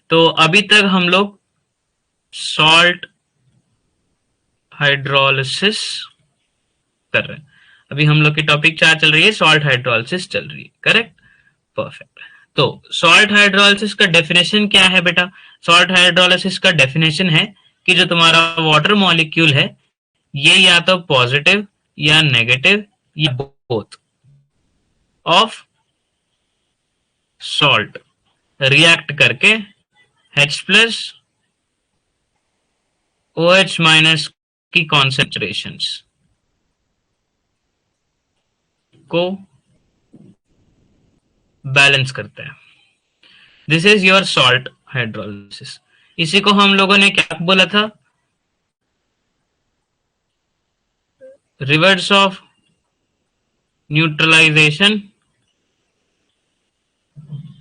तो अभी तक हम लोग सॉल्ट हाइड्रोलिसिस कर रहे हैं। अभी हम लोग की टॉपिक क्या चल रही है, सॉल्ट हाइड्रोलिसिस चल रही है, करेक्ट, परफेक्ट। तो सॉल्ट हाइड्रोलिसिस का डेफिनेशन क्या है बेटा? सॉल्ट हाइड्रोलिसिस का डेफिनेशन है कि जो तुम्हारा वाटर मॉलिक्यूल है ये या तो पॉजिटिव या नेगेटिव या बोथ ऑफ सॉल्ट रिएक्ट करके H प्लस OH माइनस की कॉन्सेंट्रेशंस को बैलेंस करते हैं। This is your salt hydrolysis. इसी को हम लोगों ने क्या बोला था? रिवर्स ऑफ न्यूट्रलाइजेशन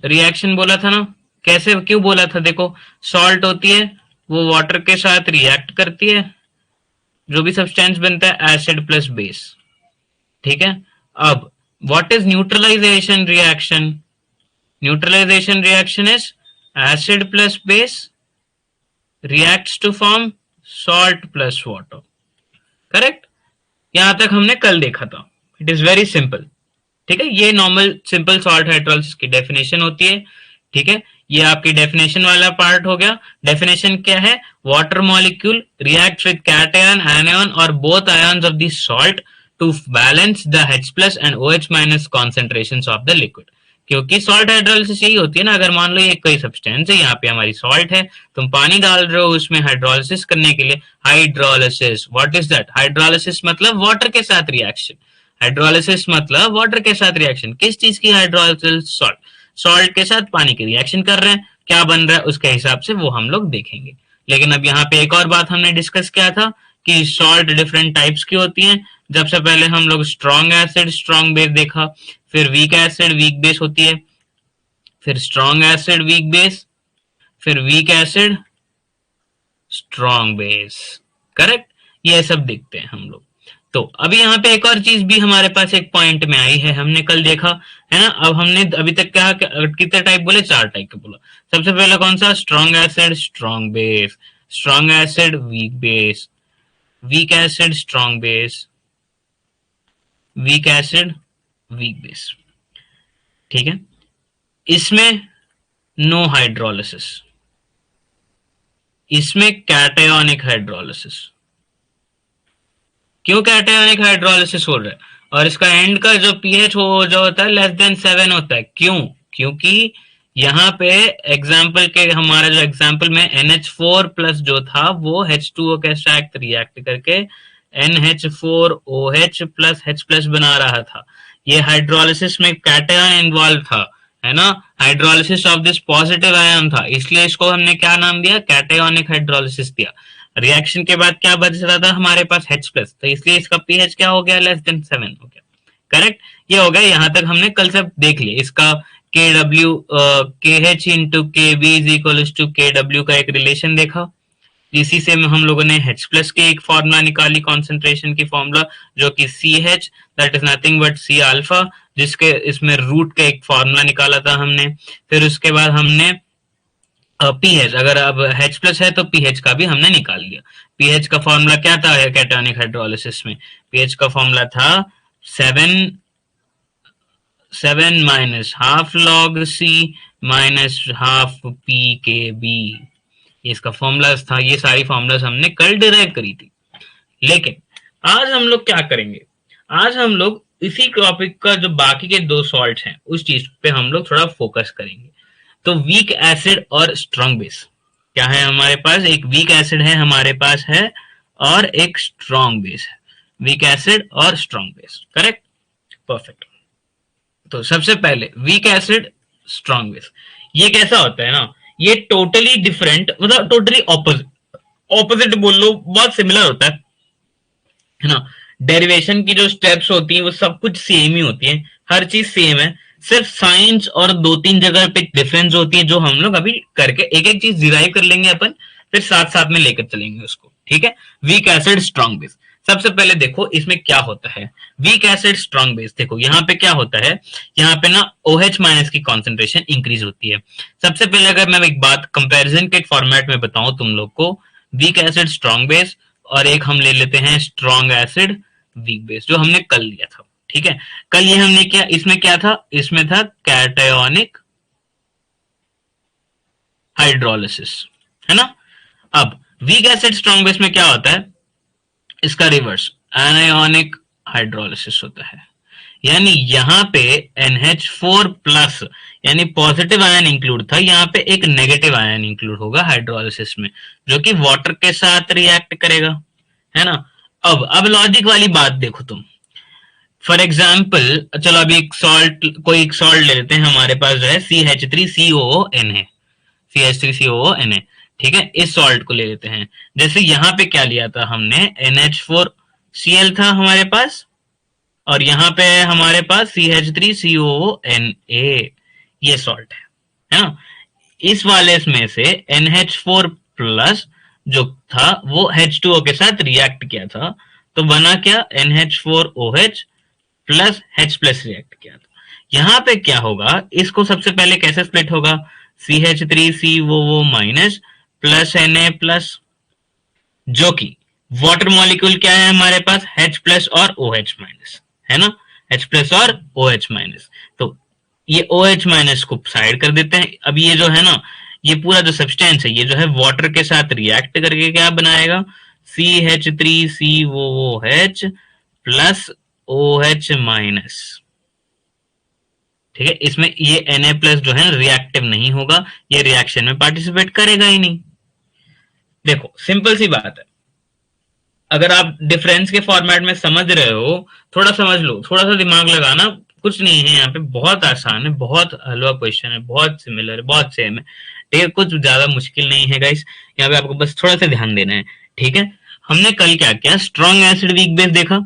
रिएक्शन बोला था ना। कैसे, क्यों बोला था? देखो, सॉल्ट होती है वो वाटर के साथ रिएक्ट करती है, जो भी सब्सटेंस बनता है एसिड प्लस बेस, ठीक है। अब what is neutralization reaction? Neutralization reaction is acid plus base reacts to form salt plus water, correct. यहां तक हमने कल देखा था। इट इज वेरी सिंपल, ठीक है। ये नॉर्मल सिंपल सॉल्ट हाइड्रोलिसिस की डेफिनेशन होती है, ठीक है। ये आपकी डेफिनेशन वाला पार्ट हो गया। डेफिनेशन क्या है? Water molecule react with cation, anion और both ions of the salt to balance the H plus and OH minus concentrations of the liquid. क्योंकि सॉल्ट हाइड्रोलिसिस यही होती है ना, अगर मान लो ये कोई सब्सटेंस है, यहाँ पे हमारी सॉल्ट है, तुम पानी डाल रहे हो उसमें हाइड्रोलिसिस करने के लिए। Hydrolysis, what is that? Hydrolysis मतलब वाटर के साथ रिएक्शन। हाइड्रोलिसिस मतलब वाटर के साथ रिएक्शन। किस चीज की हाइड्रोलिसिस? सॉल्ट। सॉल्ट के साथ पानी की रिएक्शन कर रहे हैं, क्या बन रहा है उसके हिसाब से वो हम लोग देखेंगे। लेकिन अब यहाँ पे एक और बात हमने डिस्कस किया था कि सॉल्ट डिफरेंट टाइप्स की होती हैं। जब से पहले हम लोग स्ट्रॉन्ग एसिड स्ट्रॉन्ग बेस देखा, फिर वीक एसिड वीक बेस होती है, फिर स्ट्रॉन्ग एसिड वीक बेस, फिर week acid strong base, correct. ये सब देखते हैं हम लोग। तो अभी यहाँ पे एक और चीज भी हमारे पास एक पॉइंट में आई है, हमने कल देखा है ना। अब हमने अभी तक क्या कितने टाइप बोले? 4 टाइप के बोला। सबसे पहले कौन सा? Strong acid strong base, strong acid weak base, week acid strong base, week acid weak base, ठीक है। इसमें नो हाइड्रोलिसिस, इसमें कैटायोनिक हाइड्रोलिसिस। क्यों कैटायोनिक हाइड्रोलिसिस हो रहा है? और इसका एंड का जो पीएच हो जो होता है लेस देन 7 होता है। क्यों? क्योंकि यहाँ पे एग्जाम्पल के, हमारा जो एग्जाम्पल में NH4 प्लस जो था वो H2O के साथ रिएक्ट करके NH4OH प्लस H प्लस बना रहा था। ये हाइड्रोलिसिस में कैटायन इन्वॉल्व था, है ना। Hydrolysis of this positive ion था, इसलिए इसको हमने क्या नाम दिया? कैटायोनिक हाइड्रोलिसिस दिया। रिएक्शन के बाद क्या बच रहा था हमारे पास? H प्लस, तो इसलिए इसका पीएच क्या हो गया? लेस देन 7 हो गया, करेक्ट। ये हो गया। यहां तक हमने कल सब देख लिया। इसका KW KH into KB is equal to KW का एक रिलेशन देखा। इसी से हम लोगों ने H प्लस के एक फॉर्मूला निकाली, कॉन्सेंट्रेशन की फॉर्मूला, जो कि CH that is nothing but C alpha, जिसके इसमें रूट का एक फॉर्मूला निकाला था हमने। फिर उसके बाद हमने पीएच, अगर अब H प्लस है तो पीएच का भी हमने निकाल लिया। पीएच का फॉर्मूला क्या था कैटायोनिक हाइड्रोलिसिस में? पीएच का फॉर्मूला था 7 minus half log C minus half PKB। इसका फॉर्मूला था। ये सारी फॉर्मूलाज हमने कल डिराइव करी थी। लेकिन आज हम लोग क्या करेंगे? आज हम लोग इसी टॉपिक का जो बाकी के 2 सॉल्ट हैं उस चीज पे हम लोग थोड़ा फोकस करेंगे। तो वीक एसिड और स्ट्रॉन्ग बेस क्या है हमारे पास? एक वीक एसिड है हमारे पास है और एक स्ट्रॉन्ग बेस है। वीक एसिड और स्ट्रॉन्ग बेस, करेक्ट, परफेक्ट। तो सबसे पहले वीक एसिड स्ट्रॉन्ग बेस, ये कैसा होता है ना, ये टोटली डिफरेंट, मतलब टोटली ऑपोजिट बोल लो, बहुत सिमिलर होता है ना। डेरिवेशन की जो स्टेप्स होती हैं वो सब कुछ सेम ही होती है, हर चीज सेम है, सिर्फ साइंस और 2-3 जगह पे डिफरेंस होती है, जो हम लोग अभी करके एक एक चीज डिराइव कर लेंगे अपन, फिर साथ साथ में लेकर चलेंगे उसको, ठीक है। वीक एसिड स्ट्रॉन्ग बेस, सबसे पहले देखो इसमें क्या होता है, वीक एसिड स्ट्रॉन्ग बेस। देखो यहाँ पे क्या होता है, यहाँ पे ना OH माइनस की कॉन्सेंट्रेशन इंक्रीज होती है। सबसे पहले अगर मैं एक बात कंपैरिजन के फॉर्मेट में बताऊं तुम लोग को, वीक एसिड स्ट्रॉन्ग बेस और एक हम ले लेते हैं स्ट्रॉन्ग एसिड वीक बेस, जो हमने कल लिया था। ठीक है, कल ये हमने क्या, इसमें क्या था, इसमें था कैटायोनिक हाइड्रोलिसिस, है ना। अब वीक एसिड स्ट्रॉन्ग बेस में क्या होता है, इसका रिवर्स एनायोनिक हाइड्रोलिसिस होता है। यानी यहाँ पे NH4 प्लस यानी पॉजिटिव आयन इंक्लूड था, यहाँ पे एक नेगेटिव आयन इंक्लूड होगा हाइड्रोलिसिस में, जो कि वाटर के साथ रिएक्ट करेगा, है ना। अब लॉजिक वाली बात देखो तुम। फॉर एग्जाम्पल चलो अभी एक सॉल्ट, कोई एक सॉल्ट ले लेते हैं, हमारे पास जो है CH3COON है, CH3COON है। ठीक है, इस सॉल्ट को ले लेते हैं। जैसे यहाँ पे क्या लिया था हमने, NH4Cl था हमारे पास, और यहाँ पे हमारे पास CH3COONA, ये सॉल्ट है ना। इस वाले में से NH4 प्लस जो था वो H2O के साथ रिएक्ट किया था, तो बना क्या, NH4OH plus H plus react किया था। यहाँ पे क्या होगा, इसको सबसे पहले कैसे स्प्लिट होगा, CH3COO minus plus Na plus, जो कि वाटर मॉलिक्यूल क्या है हमारे पास, H प्लस और OH माइनस, है ना, H प्लस और OH माइनस। तो ये OH माइनस को साइड कर देते हैं। अब ये जो है ना, ये पूरा जो सब्सटेंस है, ये जो है वाटर के साथ रिएक्ट करके क्या बनाएगा, CH3COOH प्लस OH माइनस। ठीक है, इसमें ये Na प्लस जो है रिएक्टिव नहीं होगा, ये रिएक्शन में पार्टिसिपेट करेगा ही नहीं। देखो सिंपल सी बात है, अगर आप डिफरेंस के फॉर्मेट में समझ रहे हो, थोड़ा समझ लो, थोड़ा सा दिमाग लगाना, कुछ नहीं है यहाँ पे, बहुत आसान है, बहुत हलवा क्वेश्चन है, बहुत सिमिलर है, बहुत सेम है। ठीक है, कुछ ज्यादा मुश्किल नहीं है गाइस, यहाँ पे आपको बस थोड़ा सा ध्यान देना है। ठीक है, हमने कल क्या किया, स्ट्रॉन्ग एसिड वीक बेस देखा,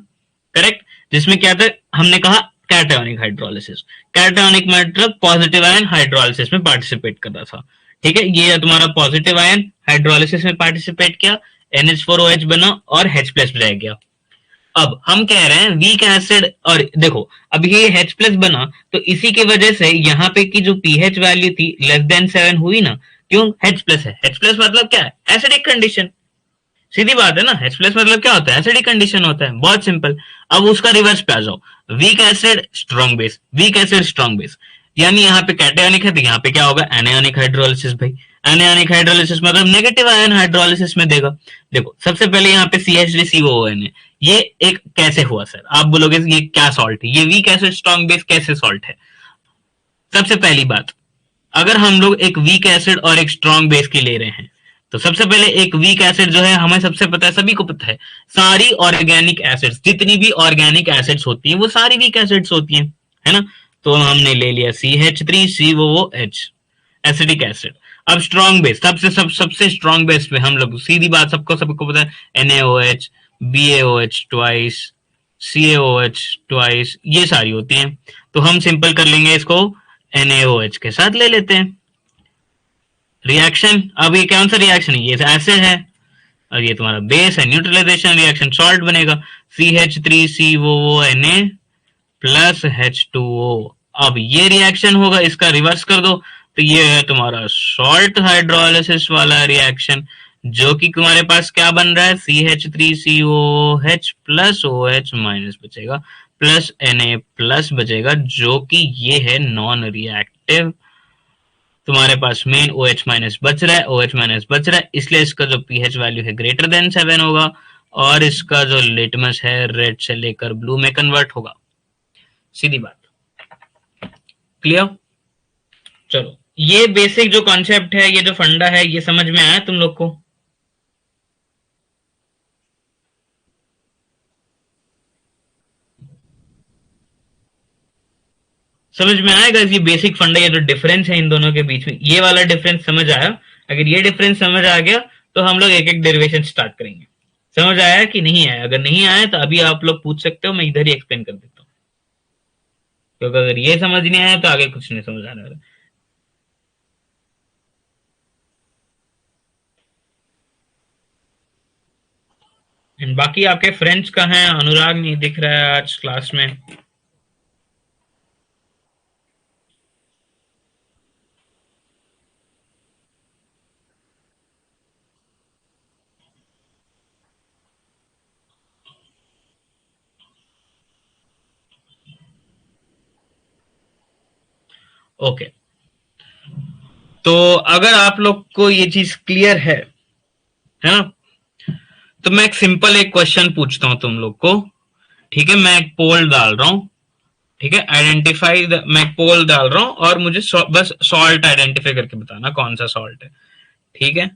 करेक्ट, जिसमें क्या था, हमने कहा कैटायोनिक हाइड्रोलिसिस। कैटायोनिक मतलब पॉजिटिव आयन हाइड्रोलिसिस में पार्टिसिपेट कर रहा था। ठीक है, ये तुम्हारा पॉजिटिव आयन हाइड्रोलिसिस में पार्टिसिपेट किया, NH4OH बना और H प्लस रह गया। अब हम कह रहे हैं वीक एसिड, और देखो अब ये H प्लस बना, तो इसी की वजह से यहाँ पे की जो पीएच वैल्यू थी लेस देन 7 हुई ना, क्यों, H प्लस है। H प्लस मतलब क्या है, एसिडिक कंडीशन, सीधी बात है ना। H प्लस मतलब क्या होता है, एसिडिक कंडीशन होता है, बहुत सिंपल। अब उसका रिवर्स पे आ जाओ, week acid strong base, week acid strong base, यानी यहाँ पे कैटायोनिक है, तो यहाँ पे क्या होगा, एनायोनिक हाइड्रोलिसिस। भाई एनायोनिक हाइड्रोलिसिस मतलब नेगेटिव आयन हाइड्रोलिसिस में देगा। देखो सबसे पहले यहाँ पे CH3COON है, ये एक कैसे हुआ सर, आप बोलोगे ये क्या सॉल्ट है, ये वीक एसिड स्ट्रॉन्ग बेस कैसे सॉल्ट है। सबसे पहली बात, अगर हम लोग एक वीक एसिड और एक स्ट्रॉन्ग बेस की ले रहे हैं, तो सबसे पहले एक वीक एसिड जो है, हमें सबसे पता है, सभी को पता है, सारी ऑर्गेनिक एसिड्स, जितनी भी ऑर्गेनिक एसिड्स होती हैं वो सारी वीक एसिड्स होती हैं, है ना। तो हमने ले लिया CH3COOH एसिडिक एसिड। अब स्ट्रॉन्ग बेस, सबसे स्ट्रॉन्ग बेस पे हम लोग, सीधी बात, सबको पता है, NaOH, BaOH twice, CaOH twice, ये सारी होती हैं। तो हम सिंपल कर लेंगे इसको, NaOH के साथ ले लेते हैं। रिएक्शन, अब ये कौन सा रिएक्शन है, ये एसिड है, और ये तुम्हारा बेस है, न्यूट्रलाइजेशन रिएक्शन, सॉल्ट बनेगा CH3COONA प्लस H2O। अब ये रिएक्शन होगा, इसका रिवर्स कर दो, तो ये है तुम्हारा सॉल्ट हाइड्रोलिसिस वाला रिएक्शन, जो कि तुम्हारे पास क्या बन रहा है, CH3COOH प्लस OH माइनस बचेगा, प्लस Na प्लस बचेगा, जो कि ये है नॉन रिएक्टिव। तुम्हारे पास मेन OH माइनस बच रहा है, OH माइनस बच रहा है, इसलिए इसका जो pH वैल्यू है ग्रेटर देन 7 होगा, और इसका जो लिटमस है रेड से लेकर ब्लू में कन्वर्ट होगा। सीधी बात, क्लियर। चलो ये बेसिक जो कॉन्सेप्ट है, ये जो फंडा है, ये समझ में आया तुम लोग को। समझ में आएगा, ये बेसिक फंडा, ये जो डिफरेंस है इन दोनों के बीच में, ये वाला डिफरेंस समझ आया। अगर ये डिफरेंस समझ आ गया, तो हम लोग एक एक डेरिवेशन स्टार्ट करेंगे। समझ आया कि नहीं आया, अगर नहीं आया तो अभी आप लोग पूछ सकते हो, मैं इधर ही एक्सप्लेन कर देता हूँ, क्योंकि अगर ये समझ नहीं आया तो आगे कुछ नहीं समझ आने वाला। बाकी आपके फ्रेंड्स कहाँ हैं? अनुराग नहीं दिख रहा है आज क्लास में। ओके, तो अगर आप लोग को ये चीज क्लियर है ना, तो मैं एक सिंपल एक क्वेश्चन पूछता हूं तुम लोग को। ठीक है, मैं एक पोल डाल रहा हूं। ठीक है, आइडेंटिफाई मैं एक पोल डाल रहा हूं और मुझे बस सॉल्ट आइडेंटिफाई करके बताना कौन सा सॉल्ट है। ठीक है,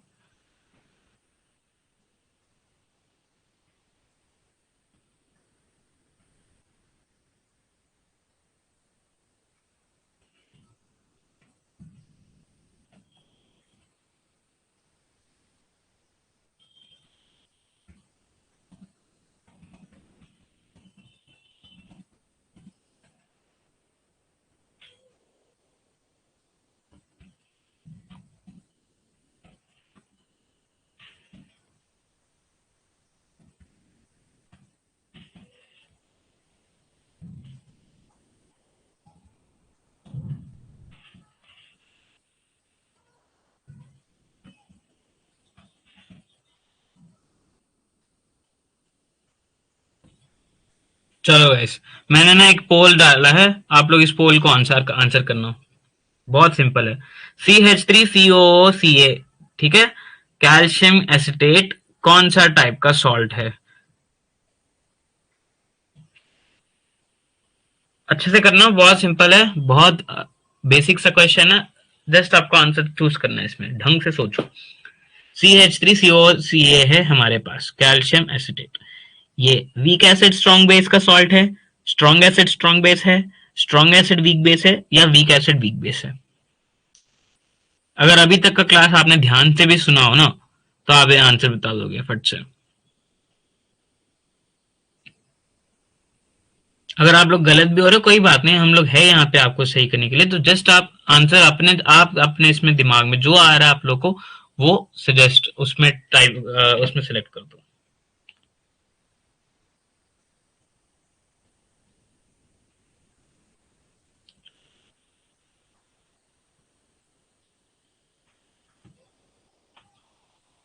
चलो गाइस, मैंने ना एक पोल डाला है, आप लोग इस पोल को आंसर आंसर करना। बहुत सिंपल है। CH3COO CA। ठीक है, कैल्शियम एसिटेट कौन सा टाइप का सॉल्ट है? अच्छे से करना, बहुत सिंपल है, बहुत बेसिक सा क्वेश्चन है। जस्ट आपको आंसर चूज करना है, इसमें ढंग से सोचो। CH3COCA है हमारे पास, कैल्शियम एसिटेट। ये वीक एसिड स्ट्रॉन्ग बेस का सॉल्ट है, स्ट्रॉन्ग एसिड स्ट्रॉन्ग बेस है, स्ट्रॉन्ग एसिड वीक बेस है, या वीक एसिड वीक बेस है? अगर अभी तक का क्लास आपने ध्यान से भी सुना हो ना, तो आप ये आंसर बता दोगे फट से। अगर आप लोग गलत भी हो रहे हो कोई बात नहीं, हम लोग है यहाँ पे आपको सही करने के लिए। तो जस्ट आप आंसर अपने इसमें दिमाग में जो आ रहा है आप लोग को, वो सजेस्ट उसमें टाइप उसमें सेलेक्ट कर दो।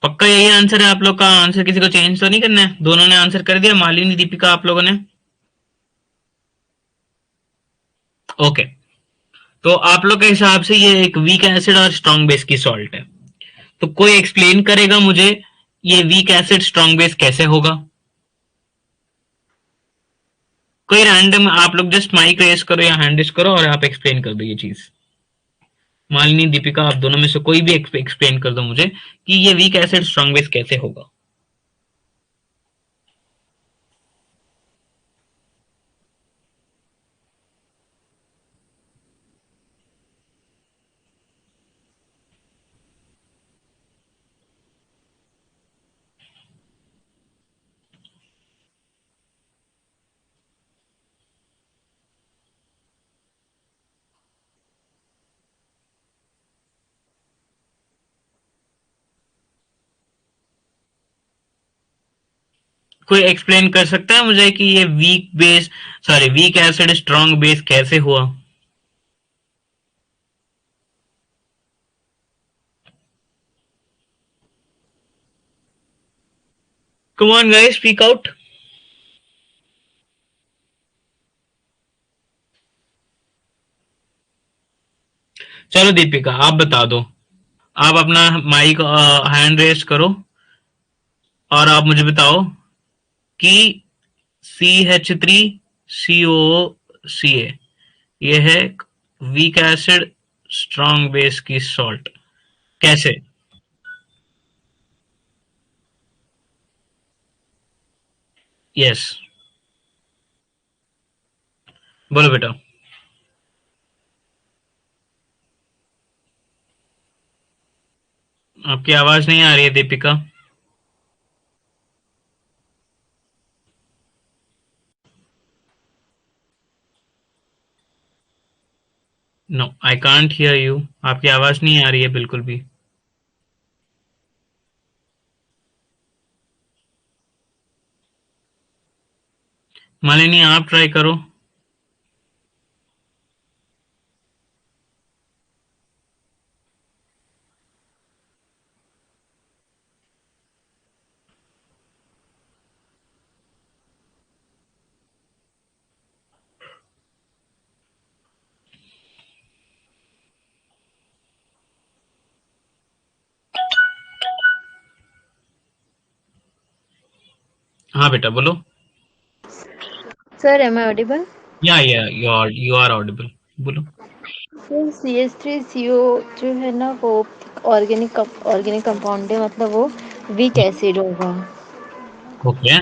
पक्का यही आंसर है आप लोग का? आंसर किसी को चेंज तो नहीं करना है? दोनों ने आंसर कर दिया, मालिनी दीपिका आप लोगों ने? ओके, तो आप लोग के हिसाब से ये एक वीक एसिड और स्ट्रॉन्ग बेस की सॉल्ट है। तो कोई एक्सप्लेन करेगा मुझे ये वीक एसिड स्ट्रॉन्ग बेस कैसे होगा? कोई रैंडम, आप लोग जस्ट माइक रेस करो या हैंड रेस करो और आप एक्सप्लेन कर दो ये चीज। मालिनी दीपिका, आप दोनों में से कोई भी एक्सप्लेन कर दो मुझे कि ये वीक एसिड स्ट्रॉन्ग बेस कैसे होगा। कोई एक्सप्लेन कर सकता है मुझे कि ये वीक एसिड स्ट्रॉन्ग बेस कैसे हुआ? Come on guys, speak out. चलो दीपिका, आप बता दो। आप अपना माइक हैंड रेस करो और आप मुझे बताओ कि CH3COO CA ये है वीक एसिड स्ट्रॉन्ग बेस की सॉल्ट, कैसे? यस, बोलो बेटा। आपकी आवाज नहीं आ रही है Deepika. No, I can't hear you. आपकी आवाज नहीं आ रही है बिल्कुल भी। मालिनी आप ट्राई करो। हाँ बेटा बोलो। Sir, am I audible? या यू आर ऑडिबल, बोलो। सर CH3CO जो है ना वो ऑर्गेनिक कंपाउंड है, मतलब वो वीक एसिड होगा। ओके।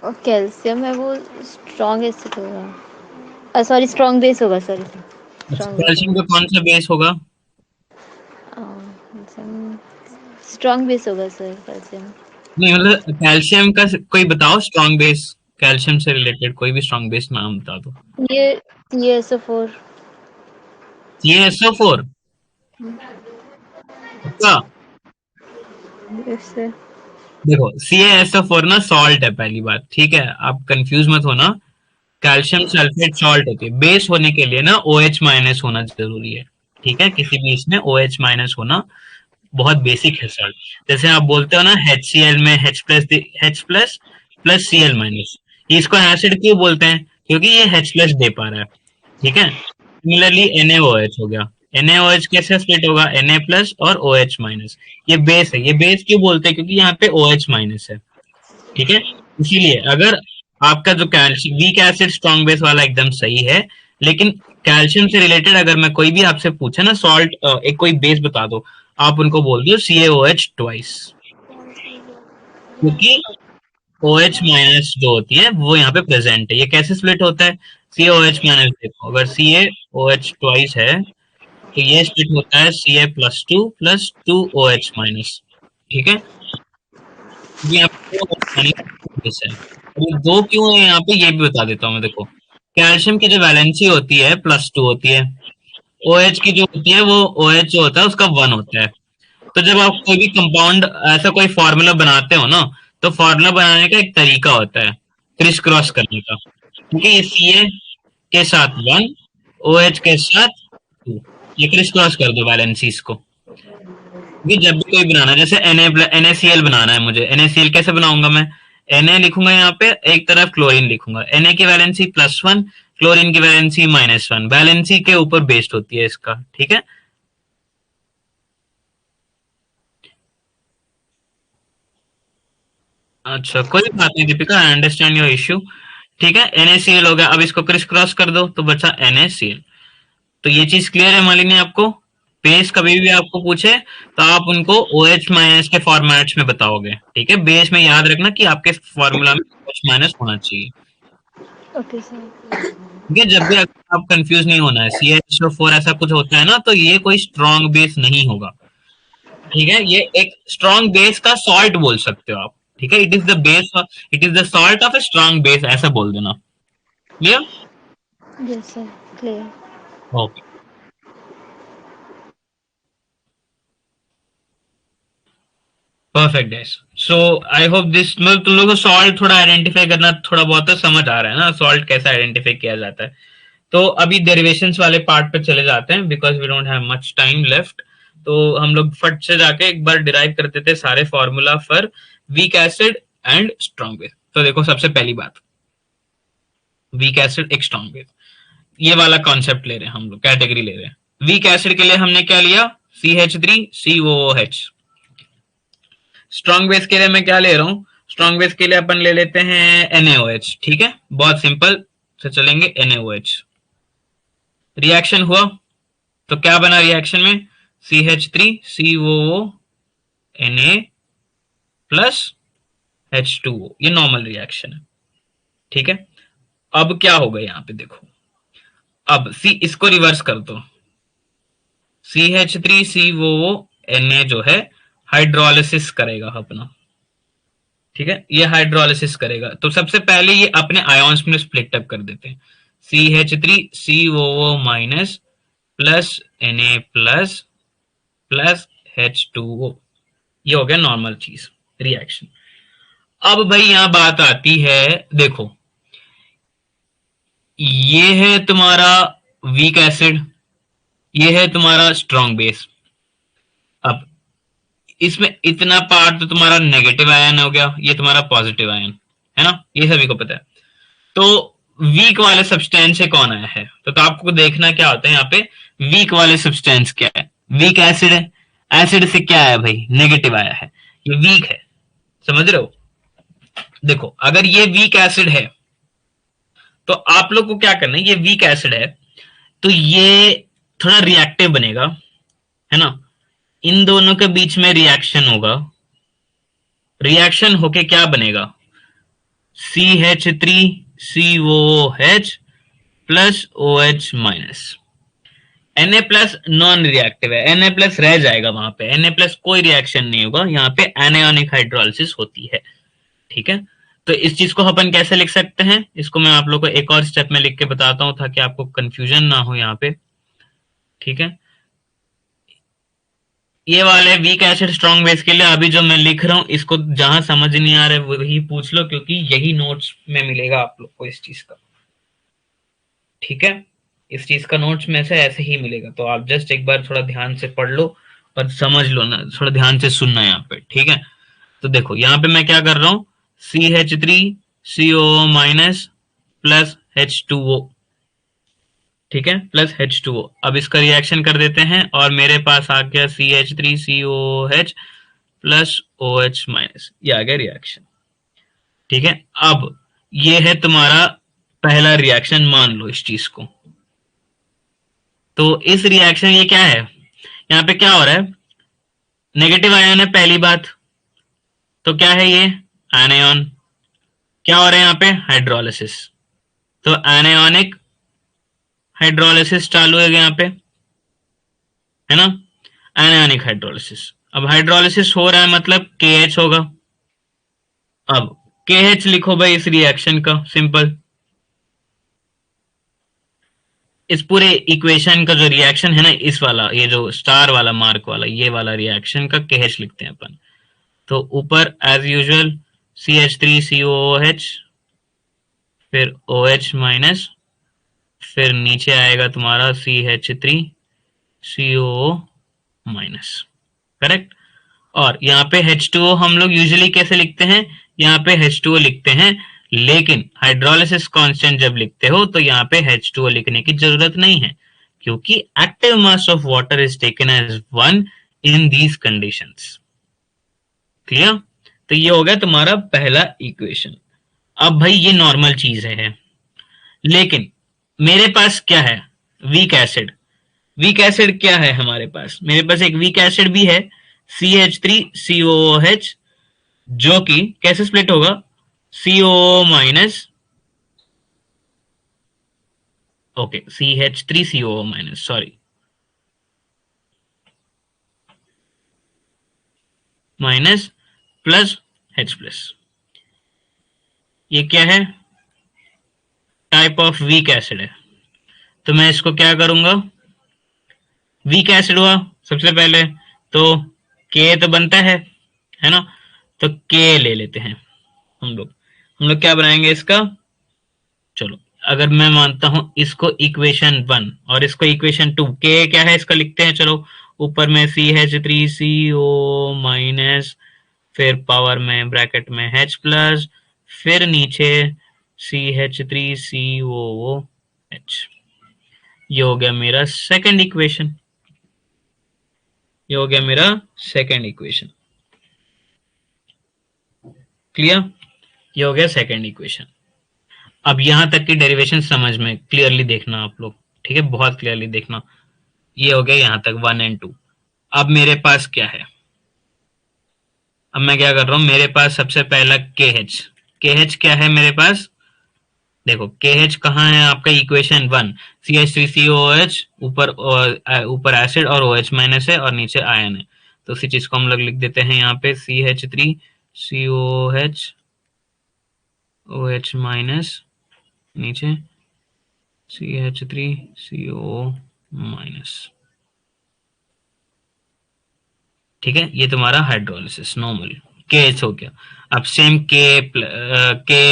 और कैल्शियम है वो स्ट्रॉन्ग एसिड होगा, सॉरी स्ट्रॉन्ग बेस होगा, सॉरी स्ट्रॉन्ग बेस कैल्शियम होगा। का कौन सा बेस होगा? स्ट्रॉन्ग बेस होगा सर कैल्शियम। नहीं मतलब कैल्शियम का कोई बताओ स्ट्रॉन्ग बेस, कैल्शियम से रिलेटेड कोई भी स्ट्रॉन्ग बेस नाम बता दो। ये CaSO4। CaSO4? पक्का? Yes sir. देखो CaSO4 ना सॉल्ट है, पहली बात, ठीक है, आप कंफ्यूज मत होना। कैल्शियम सल्फेट सॉल्ट होती है, बेस होने के लिए ना OH माइनस होना जरूरी है। ठीक है, किसी भी इसमें OH माइनस होना बहुत बेसिक है सॉल्ट। जैसे आप बोलते हो ना HCl में H plus plus Cl minus, ये इसको एसिड क्यों बोलते हैं? क्योंकि ये H प्लस दे पा रहा है। ठीक है, सिमिलरली NaOH हो गया, NaOH कैसे स्प्लिट होगा? Na प्लस और OH माइनस, ये बेस है। ये बेस क्यों बोलते हैं? क्योंकि यहाँ पे OH माइनस है। ठीक है, इसीलिए अगर आपका जो calcium week acid strong base वाला एकदम सही है, लेकिन कैल्शियम से रिलेटेड अगर मैं कोई भी आपसे पूछे ना सॉल्ट, एक कोई बेस बता दो, आप उनको बोल दो CaOH ट्वाइस, क्योंकि OH माइनस जो होती है वो यहाँ पे प्रेजेंट है। ये कैसे स्प्लिट होता है? CaOH माइनस, देखो अगर CaOH ट्वाइस है तो ये स्प्लिट होता है Ca+2 प्लस 2OH माइनस। ठीक है, ये यहाँ पे दो माइनस है। अब ये दो क्यों है यहाँ पे, ये भी बता देता हूँ मैं। देखो कैल्शियम की जो वैलेंसी होती है +2 होती है, OH की जो होती है वो OH जो होता है उसका 1 होता है। तो जब आप कोई भी कंपाउंड ऐसा कोई फॉर्मूला बनाते हो ना, तो फॉर्मूला बनाने का एक तरीका होता है क्रिस क्रॉस करने का। क्योंकि ये Ca के साथ 1, OH के साथ 2, ये क्रिस क्रॉस कर दो वैलेंसीज को। क्योंकि जब भी कोई बनाना है, जैसे NaCl बनाना है मुझे, NaCl कैसे बनाऊंगा मैं? Na लिखूंगा यहाँ पे, एक तरफ क्लोरीन लिखूंगा, Na की वैलेंसी +1, क्लोरीन की वैलेंसी -1, वैलेंसी के ऊपर बेस्ड होती है इसका। ठीक है, अच्छा कोई बात नहीं Deepika, I understand your issue. ठीक है, NaCl हो गया, अब इसको क्रिस क्रॉस कर दो तो बचा NaCl। तो ये चीज क्लियर है मालिनी आपको? बेस कभी भी आपको पूछे तो आप उनको OH माइनस के फॉर्मेट्स में बताओगे। ठीक है, बेस में याद रखना कि आपके फॉर्मूला में OH माइनस होना चाहिए। Okay sir. ठीक है, जब भी आप कंफ्यूज नहीं होना है, CaSO4 ऐसा कुछ होता है ना तो ये कोई स्ट्रॉन्ग बेस नहीं होगा। ठीक है, ये एक स्ट्रॉन्ग बेस का सॉल्ट बोल सकते हो आप। ठीक है, it is the base, it is the salt of a strong base, ऐसा बोल देना। Clear? Yes sir, clear. Okay, perfect guys. So I hope this, मतलब तुम लोगों को सॉल्ट थोड़ा आइडेंटिफाई करना थोड़ा बहुत तो समझ आ रहा है ना, सॉल्ट कैसे आइडेंटिफाई किया जाता है। तो अभी डेरिवेशंस वाले पार्ट पे चले जाते हैं, because we don't have much time left. तो हम लोग फट से जाके एक बार डिराइव करते थे सारे formula for weak acid and strong base. तो देखो सबसे पहली बात, वीक एसिड एक स्ट्रॉन्ग बेस, ये वाला कॉन्सेप्ट ले रहे हैं हम लोग, कैटेगरी ले रहे हैं। वीक एसिड के लिए हमने क्या लिया? CH3COOH। स्ट्रॉन्ग बेस के लिए मैं क्या ले रहा हूँ? स्ट्रॉन्ग बेस के लिए अपन ले लेते हैं NaOH। ठीक है, बहुत सिंपल से चलेंगे, NaOH। रिएक्शन हुआ तो क्या बना रिएक्शन में? CH3COO Na+H2O, ये नॉर्मल रिएक्शन है। ठीक है, अब क्या होगा यहाँ पे देखो, अब सी इसको रिवर्स कर दो, CH3COO Na जो है हाइड्रोलिसिस करेगा अपना। ठीक है, ये हाइड्रोलिसिस करेगा तो सबसे पहले ये अपने आयोन्स में स्प्लिट अप कर देते हैं, CH3COO minus plus Na plus plus H2O, ये हो गया नॉर्मल चीज, रिएक्शन। अब भाई यहाँ बात आती है, देखो ये है तुम्हारा वीक एसिड, ये है तुम्हारा स्ट्रॉन्ग बेस। अब इसमें इतना पार्ट तो तुम्हारा नेगेटिव आयन हो गया, ये तुम्हारा पॉजिटिव आयन है ना, ये सभी को पता है। तो वीक वाले सब्सटेंस से कौन आया है, तो आपको देखना क्या होता है यहाँ पे, वीक वाले सब्सटेंस क्या है। वीक एसिड है, एसिड से क्या आया भाई, नेगेटिव आया है, ये वीक है। समझ रहे हो? देखो अगर ये वीक एसिड है तो आप लोग को क्या करना है, ये वीक एसिड है तो ये थोड़ा रिएक्टिव बनेगा, है ना। इन दोनों के बीच में रिएक्शन होगा, रिएक्शन होके क्या बनेगा, CH3COOH plus OH minus. Na plus non reactive है, Na प्लस रह जाएगा वहां पे, Na प्लस कोई रिएक्शन नहीं होगा, यहाँ पे एनायोनिक हाइड्रोलिसिस होती है। ठीक है, तो इस चीज को अपन कैसे लिख सकते हैं, इसको मैं आप लोग को एक और स्टेप में लिख के बताता हूं ताकि आपको कंफ्यूजन ना हो यहाँ पे। ठीक है, ये वाले वीक एसिड स्ट्रॉन्ग बेस के लिए अभी जो मैं लिख रहा हूँ, इसको जहां समझ नहीं आ रहा है वही पूछ लो, क्योंकि यही नोट्स में मिलेगा आप लोग को इस चीज का। ठीक है, इस चीज का नोट्स में से ऐसे ही मिलेगा, तो आप जस्ट एक बार थोड़ा ध्यान से पढ़ लो और समझ लो ना, थोड़ा ध्यान से सुनना यहाँ पे। ठीक है, तो देखो यहाँ पे मैं क्या कर रहा हूँ, CH3COO माइनस प्लस H2O। ठीक है, प्लस H2O। अब इसका रिएक्शन कर देते हैं और मेरे पास आ गया CH3COOH प्लस OH माइनस, ये आ गया रिएक्शन। ठीक है, अब ये है तुम्हारा पहला रिएक्शन, मान लो इस चीज को। तो इस रिएक्शन, ये क्या है, यहाँ पे क्या हो रहा है, नेगेटिव आयन है पहली बात, तो क्या है ये एनायन। क्या हो रहा है यहाँ पे, हाइड्रोलिसिस, तो एनायोनिक हाइड्रोलिसिस चालू है यहाँ पे, है ना, एनायोनिक हाइड्रोलिसिस। अब हाइड्रोलिसिस हो रहा है मतलब KH होगा। अब KH लिखो भाई इस रिएक्शन का, सिंपल। इस पूरे इक्वेशन का जो रिएक्शन है ना, इस वाला, ये जो स्टार वाला मार्क वाला, ये वाला रिएक्शन का KH लिखते हैं अपन। तो ऊपर एज यूजुअल CH3COOH, फिर OH माइनस, फिर नीचे आएगा तुम्हारा CH3COO माइनस। करेक्ट। और यहाँ पे H2O हम लोग यूजुअली कैसे लिखते हैं, यहाँ पे H2O लिखते हैं, लेकिन हाइड्रोलिसिस कांस्टेंट जब लिखते हो तो यहाँ पे H2O लिखने की जरूरत नहीं है, क्योंकि active mass of water is taken as 1 in these conditions. Clear? तो ये हो गया तुम्हारा पहला इक्वेशन। अब भाई ये नॉर्मल चीज है, लेकिन मेरे पास क्या है, वीक एसिड। वीक एसिड क्या है हमारे पास, मेरे पास एक वीक एसिड भी है CH3COOH, जो कि कैसे स्प्लिट होगा, CO minus, okay CH3COO minus, sorry, minus plus H plus. ये क्या है, टाइप ऑफ वीक एसिड है। तो मैं इसको क्या करूंगा, वीक एसिड हुआ सबसे पहले तो K तो बनता है ना, तो K ले लेते हैं हम लोग क्या बनाएंगे इसका, चलो अगर मैं मानता हूं इसको इक्वेशन 1 और इसको इक्वेशन 2, K क्या है इसका लिखते हैं, चलो ऊपर में CH3CO माइनस, फिर पावर में ब्रैकेट में H प्लस, फिर नीचे CH3COOH। ये हो गया मेरा सेकंड इक्वेशन, ये हो गया मेरा सेकंड इक्वेशन। क्लियर? ये हो गया सेकंड इक्वेशन। अब यहां तक की डेरिवेशन समझ में क्लियरली देखना आप लोग, ठीक है, बहुत क्लियरली देखना। ये हो गया यहां तक 1 और 2। अब मेरे पास क्या है, अब मैं क्या कर रहा हूं, मेरे पास सबसे पहला KH। KH क्या है मेरे पास, देखो KH कहाँ है आपका, इक्वेशन 1, CH3COOH, ऊपर एसिड और OH माइनस है और नीचे आयन है, तो उसी चीज को हम लोग लिख देते हैं यहाँ पे CH3COOH OH माइनस, नीचे CH3CO माइनस। ठीक है, ये तुम्हारा हाइड्रोलिसिस नॉर्मल KH हो गया। अब सेम K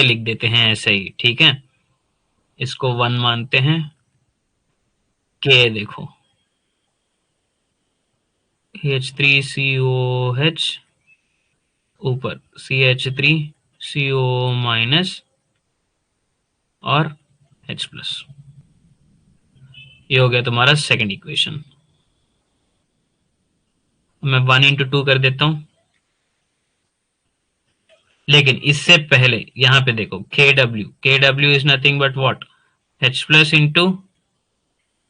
लिख देते हैं ऐसे ही, ठीक है, इसको 1 मानते हैं। के देखो H3COH ऊपर CH3CO माइनस और H प्लस। ये हो गया तुम्हारा सेकंड इक्वेशन। मैं 1 into 2 कर देता हूं, लेकिन इससे पहले यहां पे देखो KW is nothing but what, H plus into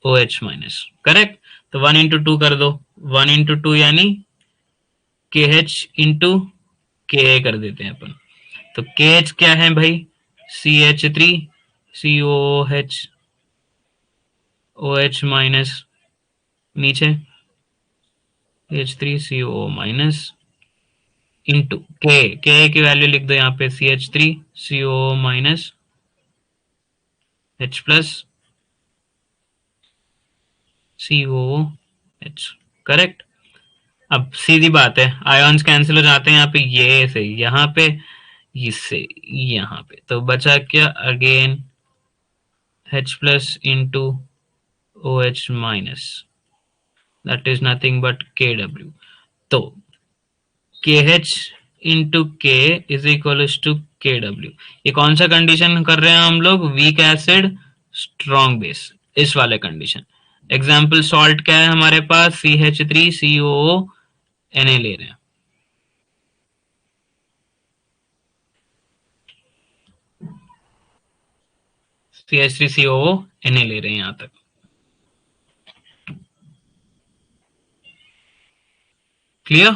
OH minus, correct. तो 1 into 2 कर दो, 1 into 2 यानी KH इंटू KA कर देते हैं अपन। तो KH क्या है भाई, CH3COH OH माइनस, नीचे H3CO माइनस इंटू के की वैल्यू लिख दो यहाँ पे CH3CO minus H plus COH, correct. अब सीधी बात है, आयॉन्स कैंसिल हो जाते हैं यहाँ पे, ये से यहाँ पे, इससे यहाँ पे, तो बचा क्या again H plus into OH minus, that is nothing but KW। तो KH into K is equal to KW। ये कौन सा कंडीशन कर रहे हैं हम लोग, वीक एसिड स्ट्रॉन्ग बेस, इस वाले कंडीशन। एग्जाम्पल सॉल्ट क्या है हमारे पास, CH3COO Na ले रहे हैं। CH3COO Na ले रहे हैं यहां तक, क्लियर।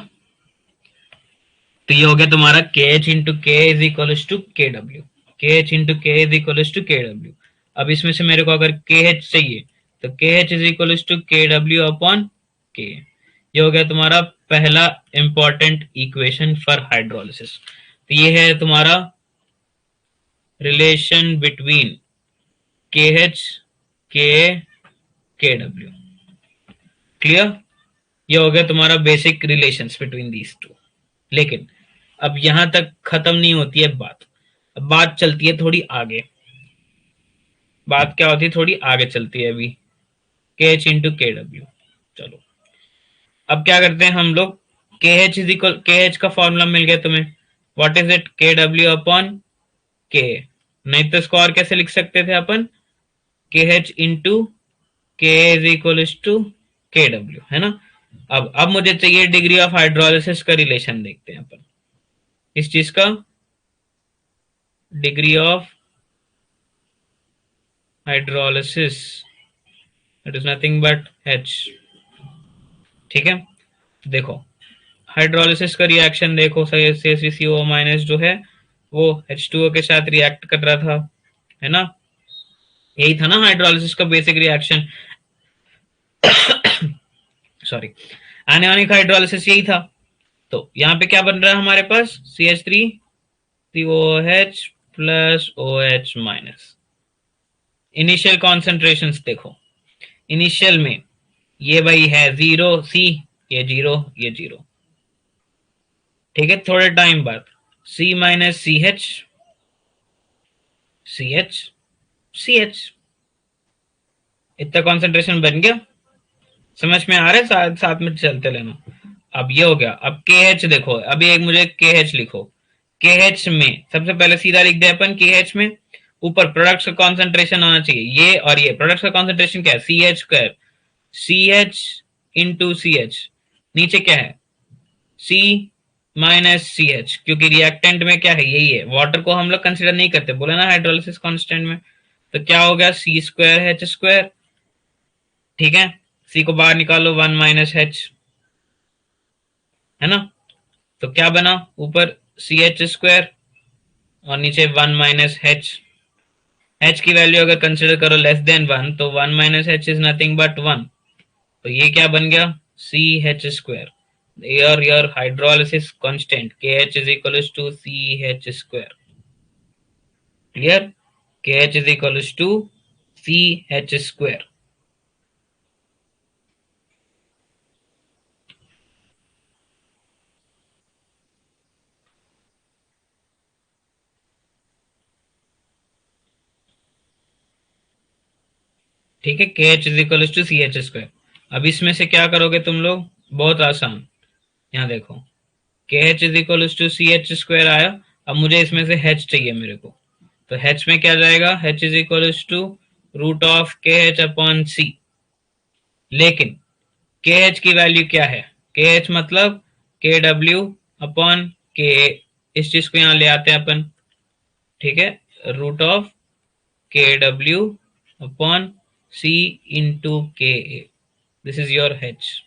तो ये हो गया तुम्हारा KH into K is equal to KW, KH into K is equal to KW। अब इसमें से मेरे को अगर KH चाहिए तो KH is equal to KW upon K। ये हो गया तुम्हारा पहला इंपॉर्टेंट इक्वेशन फॉर हाइड्रोलिसिस। तो ये है तुम्हारा relation between KH Ka KW, clear. ये हो गया तुम्हारा basic relations between these two. लेकिन अब यहां तक खत्म नहीं होती है बात, अब बात चलती है थोड़ी आगे। बात क्या होती है, थोड़ी आगे चलती है अभी, के एच इंटू के डब्ल्यू। चलो अब क्या करते हैं हम लोग, के एच इज इक्वल, के एच का फॉर्मूला मिल गया तुम्हें, व्हाट इज इट, के डब्ल्यू अपॉन के। नहीं तो इसको और कैसे लिख सकते थे अपन, के H into K is equal to K W, है ना। अब मुझे चाहिए डिग्री ऑफ हाइड्रोलिसिस का रिलेशन, देखते हैं अपन इस चीज का, degree of hydrolysis, it is nothing but H, ठीक है। देखो हाइड्रोलिसिस का रिएक्शन देखो, CaCO माइनस जो है वो H2O के साथ रिएक्ट कर रहा था, है ना। यही था ना हाइड्रोलिसिस का basic reaction, sorry, anionic hydrolysis यही था। तो यहाँ पे क्या बन रहा है हमारे पास, CH3COH plus OH minus. Initial concentrations देखो, इनिशियल में ये भाई है 0 C, ये 0 ये 0, ठीक है। थोड़े टाइम बाद C minus CH, CH CH, इतना कॉन्सेंट्रेशन बन गया, समझ में आ रहा है, साथ साथ में चलते लेना। अब ये हो गया, अब KH देखो, अभी एक मुझे KH लिखो। KH में सबसे पहले सीधा लिख दे अपन, KH में ऊपर प्रोडक्ट का कॉन्सेंट्रेशन होना चाहिए, ये और ये प्रोडक्ट का कॉन्सेंट्रेशन क्या है, CH square, CH into CH, नीचे क्या है C माइनस CH, क्योंकि रिएक्टेंट में क्या है, यही है, वाटर को हम लोग कंसिडर नहीं करते, बोले ना हाइड्रोलिसिस कांस्टेंट में। तो क्या हो गया, C स्क्वायर H स्क्वायर, ठीक है। C को बाहर निकालो, 1 - H, है ना। तो क्या बना, ऊपर CH स्क्वायर और नीचे 1 - H। H की वैल्यू अगर कंसिडर करो लेस देन 1, तो 1 - H इज नथिंग बट 1। तो ये क्या बन गया, CH square. Your hydrolysis constant KH is equal to CH square, clear. KH is equal to CH square. ठीक है, K H is equal to C H square. अब इसमें से क्या करोगे तुम लोग, बहुत आसान, यहाँ देखो K H is equal to C H square आया। अब मुझे इसमें से एच चाहिए मेरे को, तो एच में क्या जाएगा, H is equal to root of K H upon C. लेकिन के एच की वैल्यू क्या है, के एच मतलब के डब्ल्यू अपॉन के, इस चीज को यहां ले आते हैं अपन। ठीक है, root of K W upon C into के ए, दिस इज योर एच।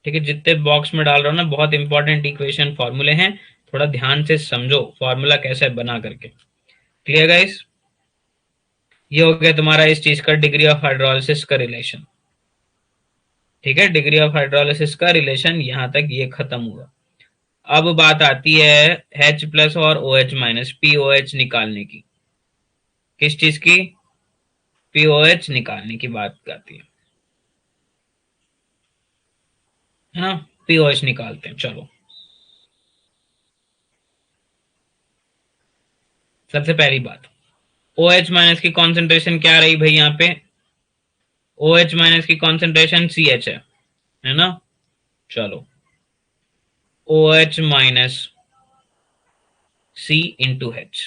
ठीक है, जितने बॉक्स में डाल रहा हूं ना, बहुत इंपॉर्टेंट इक्वेशन फॉर्मूले हैं, थोड़ा ध्यान से समझो फॉर्मूला कैसे बना करके। क्लियर गाइस, ये हो गया तुम्हारा इस चीज का डिग्री ऑफ हाइड्रोलिसिस का रिलेशन। ठीक है, डिग्री ऑफ हाइड्रोलिसिस का रिलेशन यहां तक ये खत्म हुआ। अब बात आती है H प्लस और OH माइनस POH निकालने की। किस चीज की, POH निकालने की बात आती है ना। POH निकालते हैं, चलो। सबसे पहली बात, OH माइनस की कॉन्सेंट्रेशन क्या रही भाई यहाँ पे, OH माइनस की कॉन्सेंट्रेशन CH है ना। चलो, OH minus C into H।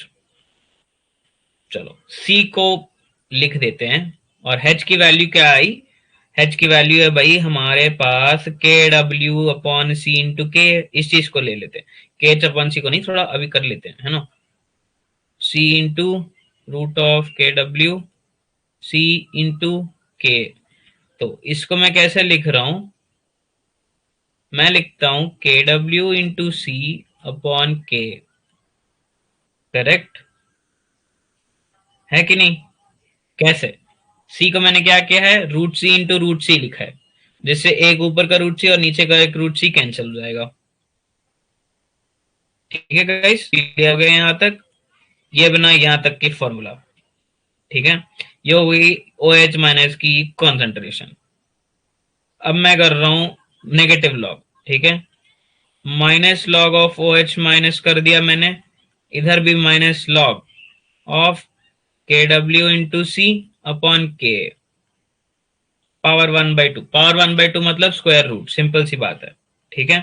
चलो, C को लिख देते हैं, और H की वैल्यू क्या आई, H की वैल्यू है भाई हमारे पास के डब्ल्यू अपॉन सी इंटू के, इस चीज को ले लेते हैं, के एच अपॉन सी को नहीं, थोड़ा अभी कर लेते हैं, है ना। सी into root of K W C into के। तो इसको मैं कैसे लिख रहा हूं, मैं लिखता हूं के डब्ल्यू इंटू सी अपॉन के। करेक्ट है कि नहीं, कैसे, सी को मैंने क्या किया है, रूट सी इंटू रूट सी लिखा है, जिससे एक ऊपर का रूट सी और नीचे का एक रूट सी कैंसिल हो जाएगा। ठीक है गाइस, क्लियर हो गया यहाँ तक, ये बना यहाँ तक की फॉर्मूला। ठीक है, ये हो गई ओ एच माइनस की कॉन्सेंट्रेशन। अब मैं कर रहा हूं नेगेटिव लॉग। ठीक है, minus log of O H minus कर दिया मैंने, इधर भी minus log of K W into C upon K, power 1/2, power 1/2 मतलब स्क्वायर रूट, सिंपल सी बात है। ठीक है,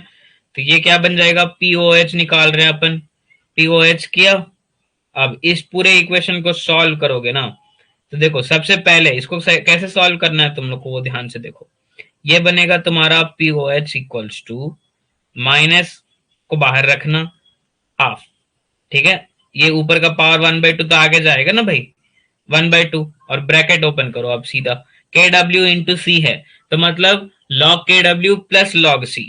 तो ये क्या बन जाएगा, पीओएच निकाल रहे हैं अपन, पीओएच किया। अब इस पूरे इक्वेशन को सॉल्व करोगे ना, तो देखो सबसे पहले इसको कैसे सॉल्व करना है तुम लोग को, वो ध्यान से देखो। ये बनेगा तुम्हारा पीओएच इक्वल्स टू, माइनस को बाहर रखना, हाफ। ठीक है, ये ऊपर का पावर 1/2 तो आगे जाएगा ना भाई, 1/2, और ब्रैकेट ओपन करो अब सीधा, के डब्ल्यू इंटू सी है, तो मतलब log K W plus log c.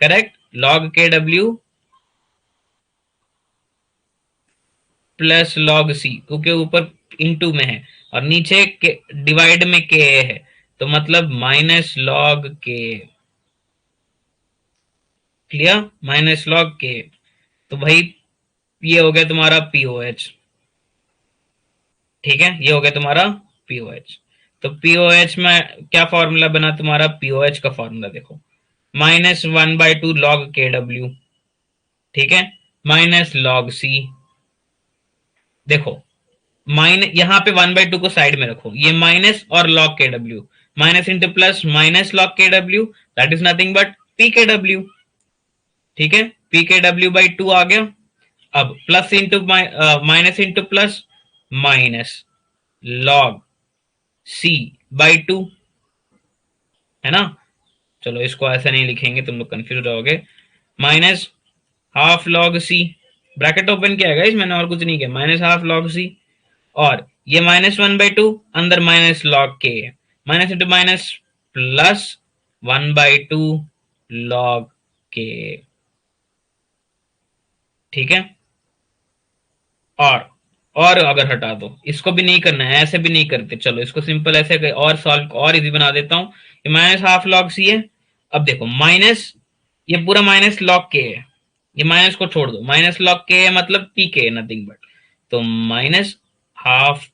Correct, log K W plus log c, क्योंकि ऊपर इंटू में है और नीचे के डिवाइड में के है, तो मतलब माइनस लॉग के। क्लियर, माइनस लॉग के। तो भाई ये हो गया तुम्हारा पीओएच। ठीक है, ये हो गया तुम्हारा पीओएच। तो पीओएच में क्या फॉर्मूला बना तुम्हारा, पीओएच का फॉर्मूला देखो, -1/2 लॉग के डब्ल्यू। ठीक है, माइनस लॉग सी। देखो यहां पे 1/2 को साइड में रखो, ये माइनस और log K W, minus into plus minus log K W, that is nothing but P K W. ठीक है, पी के डब्ल्यू बाई 2 आ गया। अब plus into minus into plus minus log C by 2, है ना। चलो इसको ऐसा नहीं लिखेंगे, तुम लोग कंफ्यूज रहोगे, माइनस हाफ लॉग सी, ब्रैकेट ओपन किया गाइस मैंने, और कुछ नहीं किया, माइनस हाफ लॉग सी, और ये -1/2 अंदर minus log K, minus into minus plus 1/2 log के। ठीक है, और अगर हटा दो, इसको भी नहीं करना है, ऐसे भी नहीं करते, चलो इसको सिंपल ऐसे और सॉल्व और इजी बना देता हूं, ये माइनस हाफ लॉग सी है। अब देखो माइनस, ये पूरा माइनस लॉग के है, ये माइनस को छोड़ दो, माइनस लॉग के है मतलब पी के, नथिंग बट, तो माइनस हाफ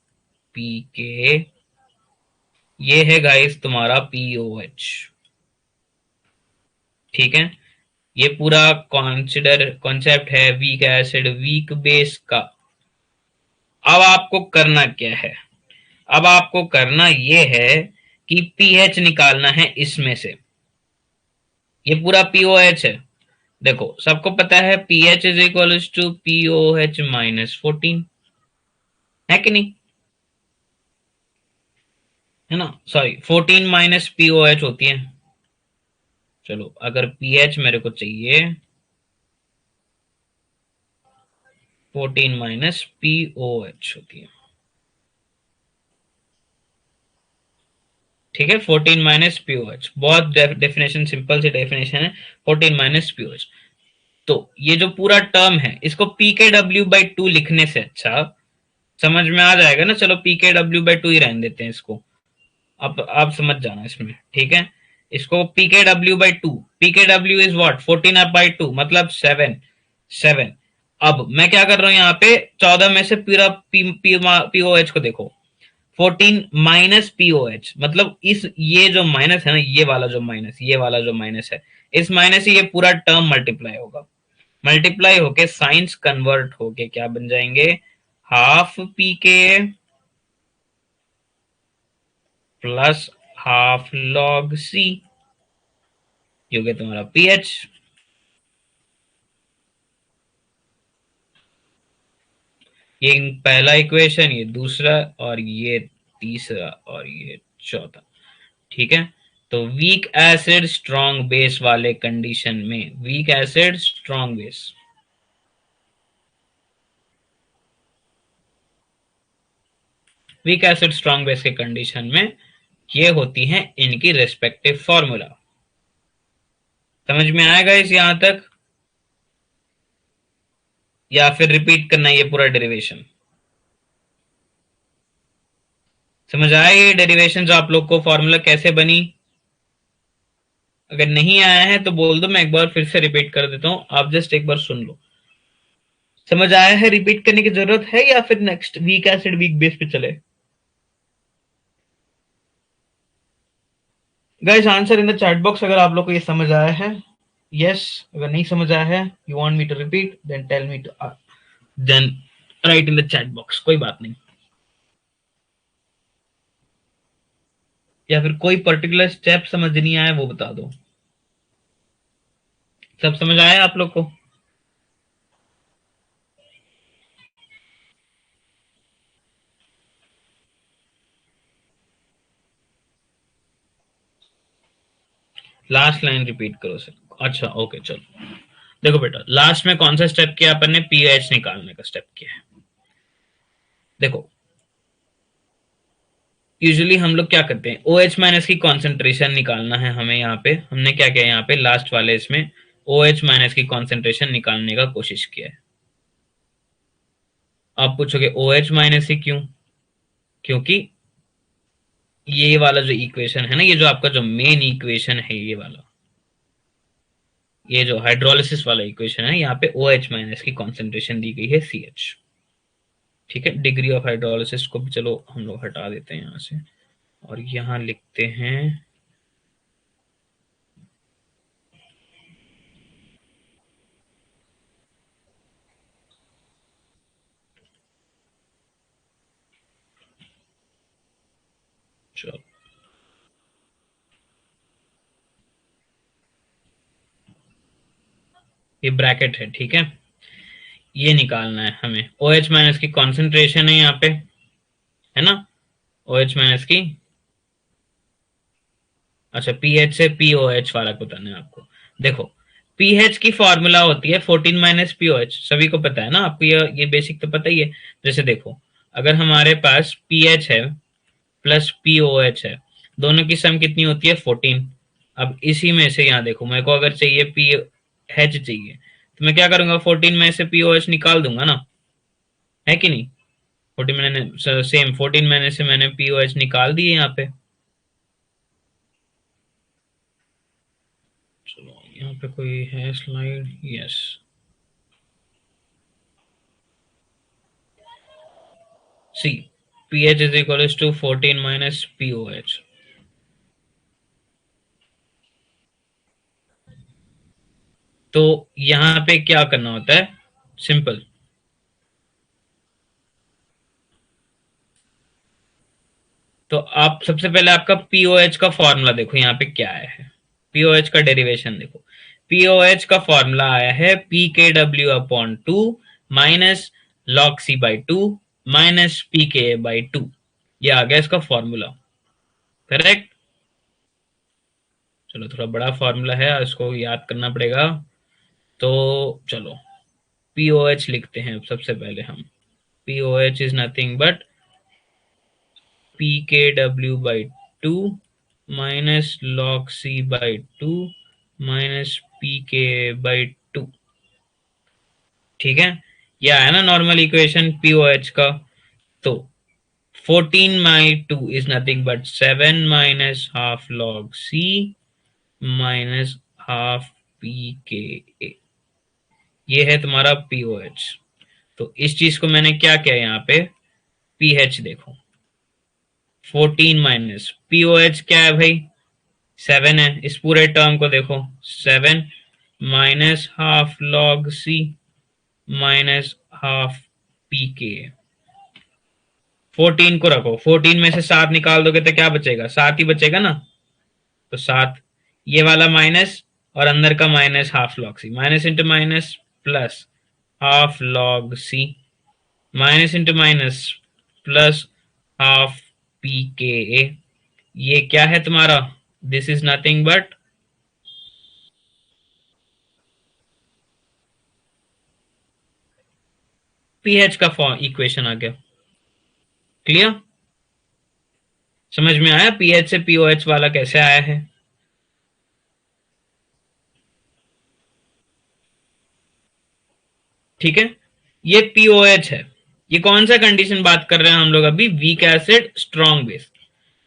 पी के, ये है गाइस तुम्हारा पीओएच। ठीक है, ये पूरा कॉन्सेप्ट है वीक एसिड वीक बेस का। अब आपको करना क्या है? अब आपको करना ये है कि पीएच निकालना है इसमें से। ये पूरा पीओएच है। देखो सबको पता है pH is equal to pOH minus 14, है कि नहीं? है ना, सॉरी 14 माइनस पीओएच होती है। चलो अगर पीएच मेरे को चाहिए 14 माइनस पीओएच होती है, ठीक है, 14 माइनस पीओएच। बहुत डेफिनेशन, सिंपल सी डेफिनेशन है, 14 माइनस पीओएच। तो ये जो पूरा टर्म है इसको pKw/2 लिखने से अच्छा समझ में आ जाएगा ना। चलो pKw/2 ही रहने देते हैं इसको, अब आप समझ जाना इसमें, ठीक है। इसको pKw/2, pKw इज व्हाट 14/2 मतलब 7। अब मैं क्या कर रहा हूं यहाँ पे 14 में से पूरा पीओएच को देखो, 14 माइनस पीओएच मतलब इस ये जो माइनस है ना, ये वाला जो माइनस, ये वाला जो माइनस है, इस माइनस से ये पूरा टर्म मल्टीप्लाई होगा। मल्टीप्लाई होके साइंस कन्वर्ट होके क्या बन जाएंगे, हाफ पी के प्लस हाफ लॉग सी, जो कि तुम्हारा पीएच। ये पहला इक्वेशन, ये दूसरा, और ये तीसरा, और ये चौथा, ठीक है। तो वीक एसिड स्ट्रॉन्ग बेस वाले कंडीशन में, week acid strong base, week acid strong base के कंडीशन में ये होती हैं इनकी रेस्पेक्टिव फॉर्मूला। समझ में आएगा इस यहां तक, या फिर रिपीट करना ये पूरा डेरिवेशन? समझ आया ये डेरिवेशन आप लोग को, फॉर्मूला कैसे बनी? अगर नहीं आया है तो बोल दो, मैं एक बार फिर से रिपीट कर देता हूं, आप जस्ट एक बार सुन लो। समझ आया है? रिपीट करने की जरूरत है या फिर next week acid weak base पे चले? Guys answer in the chat box अगर आप लोग को ये समझ आया है, यस। अगर नहीं समझ आया है, you want me to repeat, then tell me to, then write in the chat box, कोई बात नहीं। या फिर कोई पर्टिकुलर स्टेप समझ नहीं आया वो बता दो। सब समझ आया आप लोग को? लास्ट लाइन रिपीट करो सर। अच्छा ओके चलो, देखो बेटा लास्ट में कौन सा स्टेप किया अपन ने, पीएच निकालने का स्टेप किया है। देखो यूजुअली हम लोग क्या करते हैं, ओ एच माइनस की कॉन्सेंट्रेशन निकालना है हमें। यहाँ पे हमने क्या किया, यहाँ पे लास्ट वाले इसमें ओ एच माइनस की कॉन्सेंट्रेशन निकालने का कोशिश किया है। आप पूछोगे ओ एच माइनस ही क्यों? क्योंकि ये वाला जो इक्वेशन है ना, ये जो आपका जो मेन इक्वेशन है, ये वाला, ये जो हाइड्रोलिसिस वाला इक्वेशन है, यहाँ पे ओ एच माइनस की कॉन्सेंट्रेशन दी गई है सी एच, ठीक है। डिग्री ऑफ हाइड्रोलिसिस को भी चलो हम लोग हटा देते हैं यहाँ से, और यहाँ लिखते हैं चलो, ये ब्रैकेट है, ठीक है। ये निकालना है हमें, ओ एच माइनस की कॉन्सेंट्रेशन है यहाँ पे, है ना, ओ एच माइनस की, अच्छा पीएच से पीओएच वाला बताना है आपको। देखो पीएच की फॉर्मूला होती है 14 माइनस पीओएच, सभी को पता है ना आपको, ये बेसिक तो पता ही है। जैसे देखो अगर हमारे पास पीएच है प्लस पीओएच है, दोनों की सम कितनी होती है 14। अब इसी में से यहाँ देखो, मेरे को अगर चाहिए पीएच चाहिए, तो मैं क्या करूंगा, 14 में से पीओएच निकाल दूंगा ना, है कि नहीं? 14 मैंने सेम 14 मैंने से मैंने पीओएच निकाल दिए यहाँ पे। चलो यहाँ पे कोई है slide, yes. C pH is equals to 14 minus POH. तो यहां पे क्या करना होता है, सिंपल। तो आप सबसे पहले आपका पीओएच का फॉर्मूला देखो यहाँ पे क्या आया है। पीओएच का डेरिवेशन देखो। पीओएच का फॉर्मूला आया है P K W upon two minus log C by two minus P K by two. ये आ गया इसका फॉर्मूला। करेक्ट। चलो थोड़ा बड़ा फॉर्मूला है, इसको याद करना पड़ेगा। तो चलो पीओएच लिखते हैं। सबसे पहले हम pOH is nothing but P K W by two minus log C by two minus P K by two. ठीक है, ये आया ना नॉर्मल इक्वेशन पीओएच का। तो 14 by two is nothing but 7 minus half log C minus half p K A. ये है तुम्हारा पीओएच। तो इस चीज को मैंने क्या किया यहाँ पे, पीएच देखो। 14 माइनस पीओएच क्या है भाई, 7 है। इस पूरे टर्म को देखो, 7 minus half log C minus half p के। 14 को रखो, 14 में से 7 निकाल दोगे तो क्या बचेगा, 7 ही बचेगा ना। तो 7, ये वाला माइनस और अंदर का minus half log C, minus into minus plus half log C minus into minus plus half p K A. ये क्या है तुम्हारा, this is nothing but pH का फॉर्म इक्वेशन आ गया। क्लियर, समझ में आया पीएच से पीओएच वाला कैसे आया है। ठीक है, ये पीओएच है। ये कौन सा कंडीशन बात कर रहे हैं हम लोग अभी, वीक एसिड स्ट्रॉन्ग बेस।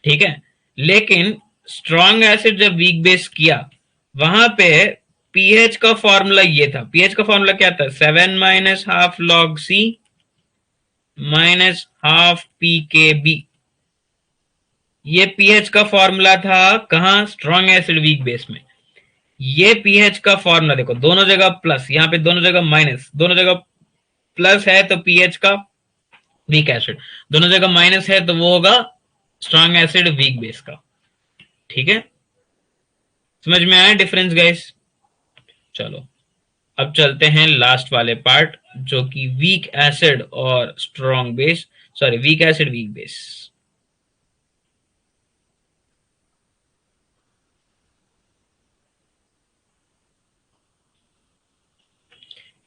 ठीक है, लेकिन स्ट्रॉन्ग एसिड जब वीक बेस किया, वहां पे पीएच का फॉर्मूला ये था। पीएच का फॉर्मूला क्या था, 7 minus half log C minus half p K B. ये पीएच का फॉर्मूला था कहां, स्ट्रॉन्ग एसिड वीक बेस में। ये पीएच का फॉर्मूला देखो, दोनों जगह प्लस, यहाँ पे दोनों जगह माइनस, दोनों जगह प्लस है तो पीएच का वीक एसिड, दोनों जगह माइनस है तो वो होगा स्ट्रॉन्ग एसिड वीक बेस का। ठीक है, समझ में आया डिफरेंस गाइस। चलो अब चलते हैं लास्ट वाले पार्ट, जो कि वीक एसिड और strong base, sorry week acid weak base.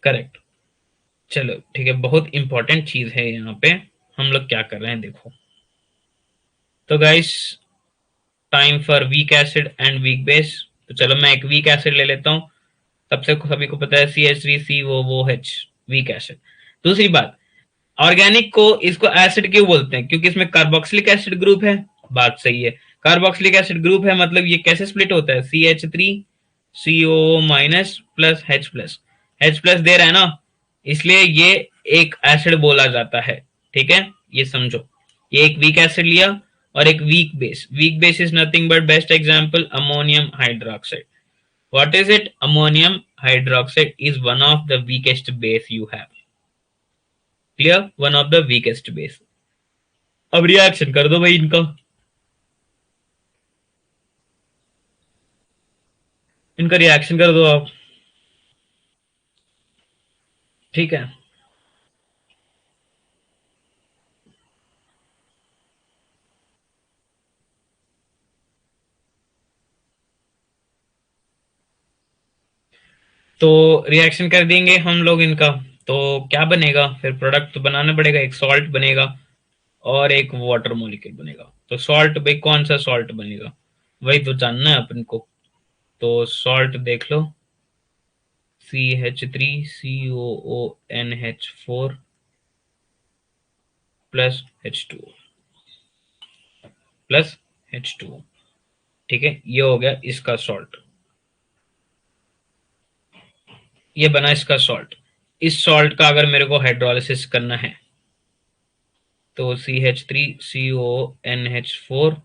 Correct. चलो ठीक है, बहुत इंपॉर्टेंट चीज है यहाँ पे। हम लोग क्या कर रहे हैं देखो। तो guys, time for weak acid and week base. तो चलो मैं एक वीक एसिड ले लेता हूँ। सबसे सभी को पता है CH3COOH, वीक एसिड। दूसरी बात, ऑर्गेनिक को इसको एसिड क्यों बोलते हैं, क्योंकि इसमें कार्बोक्सिलिक एसिड ग्रुप है। बात सही है, कार्बोक्सिलिक एसिड ग्रुप है, मतलब ये कैसे स्प्लिट होता है, CH3CO minus plus H plus दे रहा है ना, इसलिए ये एक एसिड बोला जाता है। ठीक है, ये समझो। ये एक वीक एसिड लिया और एक weak base. Weak base is nothing but best example ammonium hydroxide. What is it, ammonium hydroxide is one of the weakest base you have. Clear, one of the weakest base. अब reaction कर दो भाई इनका, इनका reaction कर दो आप। ठीक है, तो रिएक्शन कर देंगे हम लोग इनका। तो क्या बनेगा फिर, प्रोडक्ट तो बनाना पड़ेगा, एक सॉल्ट बनेगा और एक वाटर मॉलिक्यूल बनेगा। तो सॉल्ट भाई कौन सा सॉल्ट बनेगा, वही तो जानना है अपन को। तो सॉल्ट देख लो, CH3COONH4 plus H2O plus H2O। ठीक है, ये हो गया इसका सॉल्ट, ये बना इसका सॉल्ट। इस सॉल्ट का अगर मेरे को हाइड्रोलिसिस करना है तो CH3CONH4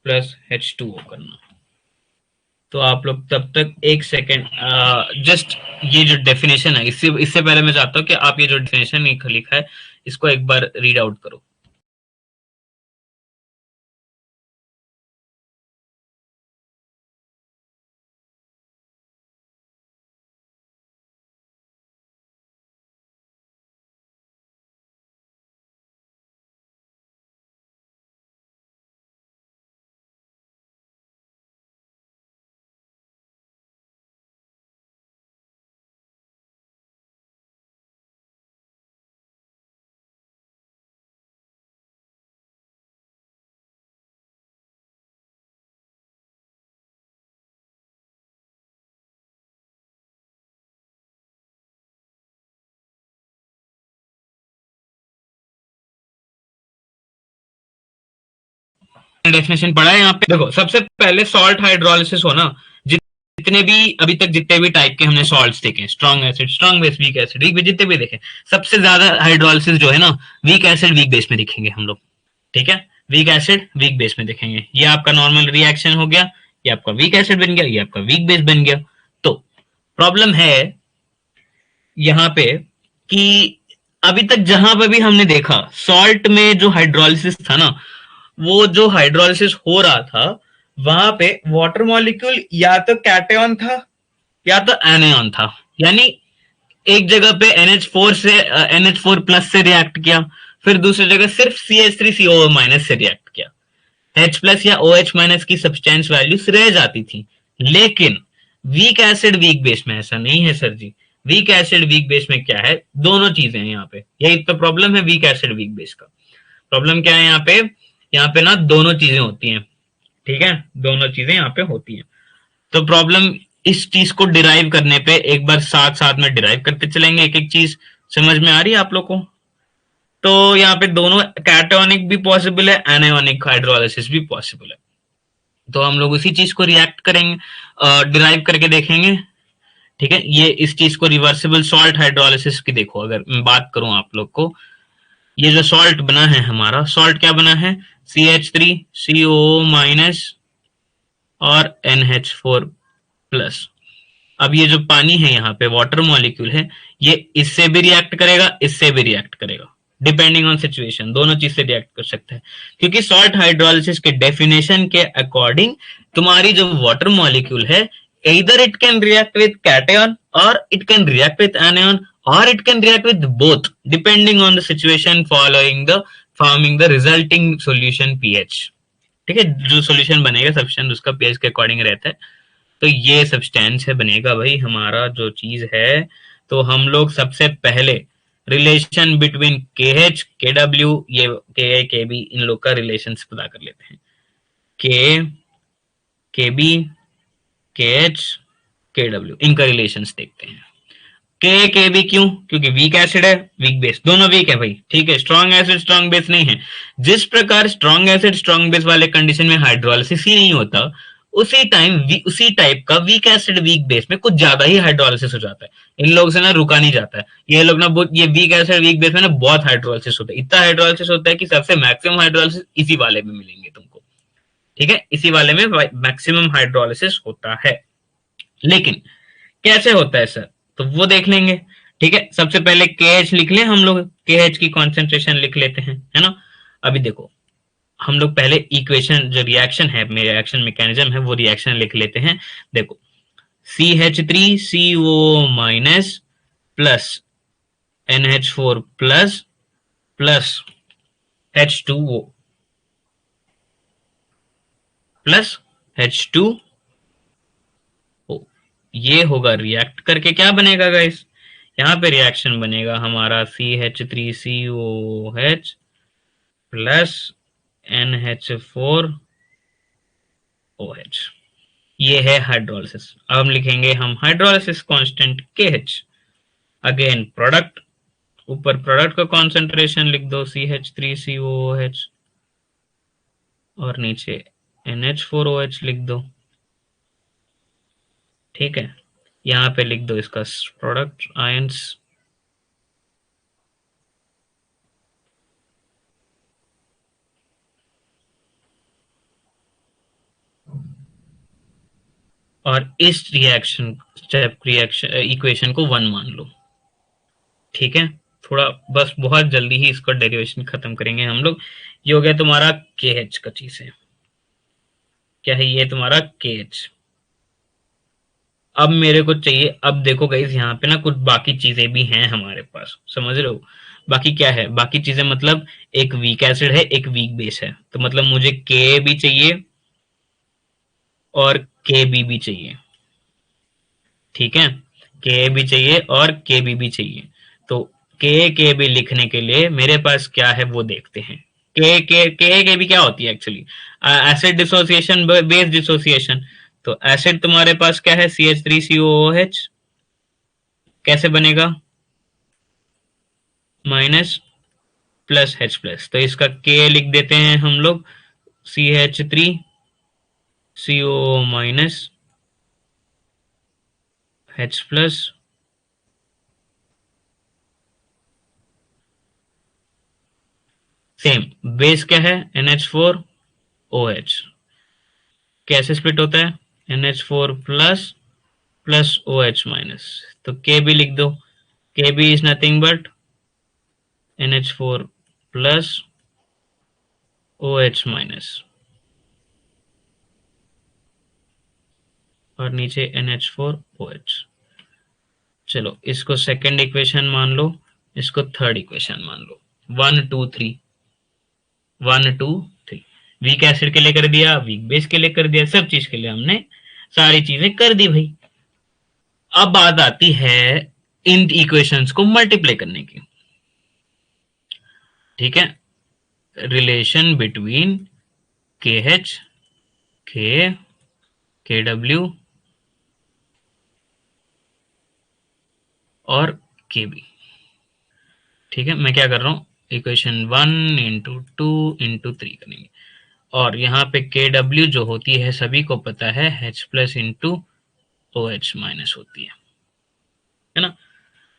प्लस H2O करना। तो आप लोग तब तक एक सेकेंड जस्ट ये जो डेफिनेशन है, इससे इससे पहले मैं चाहता हूँ कि आप ये जो डेफिनेशन लिखा है इसको एक बार रीड आउट करो। डेफिनेशन पढ़ा है यहाँ पे। देखो सबसे पहले सॉल्ट हाइड्रोलिसिस हो ना, जितने भी अभी तक जितने भी टाइप के हमने सॉल्ट्स देखे, strong acid, strong base, week acid, weak base, जितने भी देखे, सबसे ज्यादा हाइड्रोलिसिस जो है ना वीक एसिड वीक बेस में दिखेंगे हम लोग। ठीक है, वीक एसिड वीक बेस में दिखेंगे। ये आपका नॉर्मल रिएक्शन हो गया, ये आपका वीक एसिड बन गया, ये आपका वीक बेस बन गया। तो प्रॉब्लम है यहाँ पे कि अभी तक जहां पर भी हमने देखा सॉल्ट में जो हाइड्रोलिसिस था ना, वो जो हाइड्रोलिसिस हो रहा था वहां पे वाटर मॉलिक्यूल या तो कैटायन था या तो एनायन था। यानी एक जगह पे NH4 से NH4 प्लस से रिएक्ट किया, फिर दूसरी जगह सिर्फ CH3CO माइनस से रिएक्ट किया। H प्लस या OH माइनस की सब्सटेंस वैल्यूज रह जाती थी। लेकिन वीक एसिड वीक बेस में ऐसा नहीं है सर जी। वीक एसिड वीक बेस में क्या है, दोनों चीजें हैं यहाँ पे। यही तो प्रॉब्लम है वीक एसिड वीक बेस का। प्रॉब्लम क्या है यहाँ पे ना दोनों चीजें होती हैं। ठीक है, दोनों चीजें यहाँ पे होती हैं। तो प्रॉब्लम इस चीज को डिराइव करने पे एक बार साथ साथ में डिराइव करते चलेंगे, एक एक चीज समझ में आ रही है आप लोग को। तो यहाँ पे दोनों कैटायोनिक भी पॉसिबल है, एनायोनिक हाइड्रोलाइसिस भी पॉसिबल है। तो हम लोग उसी चीज को रिएक्ट करेंगे, डिराइव करके देखेंगे। ठीक है, ये इस चीज को रिवर्सिबल सॉल्ट हाइड्रोलाइसिस की देखो, अगर मैं बात करूं आप लोग को, ये जो सॉल्ट बना है हमारा, सॉल्ट क्या बना है, CH3CO माइनस और NH4 प्लस। अब ये जो पानी है यहाँ पे वाटर मॉलिक्यूल है, ये इससे भी रिएक्ट करेगा, इससे भी रिएक्ट करेगा, डिपेंडिंग ऑन सिचुएशन दोनों चीज से रिएक्ट कर सकता है। क्योंकि सॉल्ट हाइड्रोलिसिस के डेफिनेशन के अकॉर्डिंग तुम्हारी जो वाटर मॉलिक्यूल है, either it can react with cation or it can react with anion or it can react with both depending on the situation following the forming the resulting solution pH। ठीक है, जो solution बनेगा substance उसका pH के according रहता है। तो ये सब्सटेंस है बनेगा भाई हमारा जो चीज है। तो हम लोग सबसे पहले रिलेशन बिटवीन KH KW, ये KA KB, इन लोग का रिलेशन पता कर लेते हैं। K KB KH KW, इनका रिलेशंस देखते हैं। के बी क्यों, क्योंकि वीक एसिड है वीक बेस, दोनों वीक है भाई। ठीक है, स्ट्रॉन्ग एसिड स्ट्रॉन्ग बेस नहीं है। जिस प्रकार स्ट्रॉन्ग एसिड स्ट्रॉन्ग बेस वाले कंडीशन में हाइड्रोलिसिस ही नहीं होता, उसी टाइम उसी टाइप का वीक एसिड वीक बेस में कुछ ज्यादा ही हाइड्रोलिसिस हो जाता है। इन लोगों से ना रुका नहीं जाता है। ये लोग ना ये वीक एसिड वीक बेस में ना बहुत हाइड्रोलिसिस होता है, इतना हाइड्रोलिसिस होता है कि सबसे मैक्सिमम हाइड्रोलिसिस इसी वाले में मिलेंगे तुमको। ठीक है, इसी वाले में मैक्सिमम हाइड्रोलिसिस होता है। लेकिन कैसे होता है सर, तो वो देख लेंगे। ठीक है, सबसे पहले KH लिख लें हम लोग, KH की कॉन्सेंट्रेशन लिख लेते हैं, है ना। अभी देखो हम लोग पहले इक्वेशन जो रिएक्शन है, मेरे रिएक्शन मैकेनिज्म है, वो रिएक्शन लिख लेते हैं। देखो CH3CO minus plus NH4 plus plus H2O plus H2O, ये होगा रिएक्ट करके क्या बनेगा गाइस, यहाँ पे रिएक्शन बनेगा हमारा CH3COH प्लस NH4OH। ये है हाइड्रोलिसिस। अब हम लिखेंगे हम hydrolysis constant KH। Again product, ऊपर प्रोडक्ट का कॉन्सेंट्रेशन लिख दो CH3COOH, और नीचे NH4OH लिख दो। ठीक है, यहाँ पे लिख दो इसका प्रोडक्ट आयंस, और इस रिएक्शन स्टेप रिएक्शन इक्वेशन को 1 मान लो। ठीक है, थोड़ा बस बहुत जल्दी ही इसका डेरिवेशन खत्म करेंगे हम लोग। ये हो गया तुम्हारा के एच का चीज है, क्या है ये तुम्हारा के एच। अब मेरे को चाहिए, अब देखो गाइस यहाँ पे ना कुछ बाकी चीजें भी हैं हमारे पास, समझ रहे हो। बाकी क्या है, बाकी चीजें मतलब एक वीक एसिड है, एक वीक बेस है, तो मतलब मुझे के भी चाहिए और के बी भी चाहिए। ठीक है, के भी चाहिए और के बी भी चाहिए। तो के बी लिखने के लिए मेरे पास क्या है वो देखते हैं। के बी क्या होती है actually, acid dissociation, base dissociation. तो एसिड तुम्हारे पास क्या है, CH3COOH, कैसे बनेगा, माइनस प्लस H प्लस, तो इसका के लिख देते हैं हम लोग, CH3CO minus H plus. Same base क्या है, NH4OH, कैसे स्प्लिट होता है, NH4 plus plus OH minus, तो के भी लिख दो, K B is nothing but NH4 plus OH minus, और नीचे NH4OH। चलो इसको सेकंड इक्वेशन मान लो, इसको थर्ड इक्वेशन मान लो। 1 2 3, 1 2 3, वीक एसिड के लिए कर दिया, वीक बेस के लिए कर दिया, सब चीज के लिए हमने सारी चीजें कर दी भाई। अब बात आती है इन इक्वेशंस को मल्टीप्लाई करने की। ठीक है, रिलेशन बिटवीन के एच, के डब्ल्यू और के बी। ठीक है, मैं क्या कर रहा हूं, इक्वेशन 1 × 2 × 3 करेंगे, और यहाँ पे के डब्ल्यू जो होती है सभी को पता है H plus into O H minus होती है ना।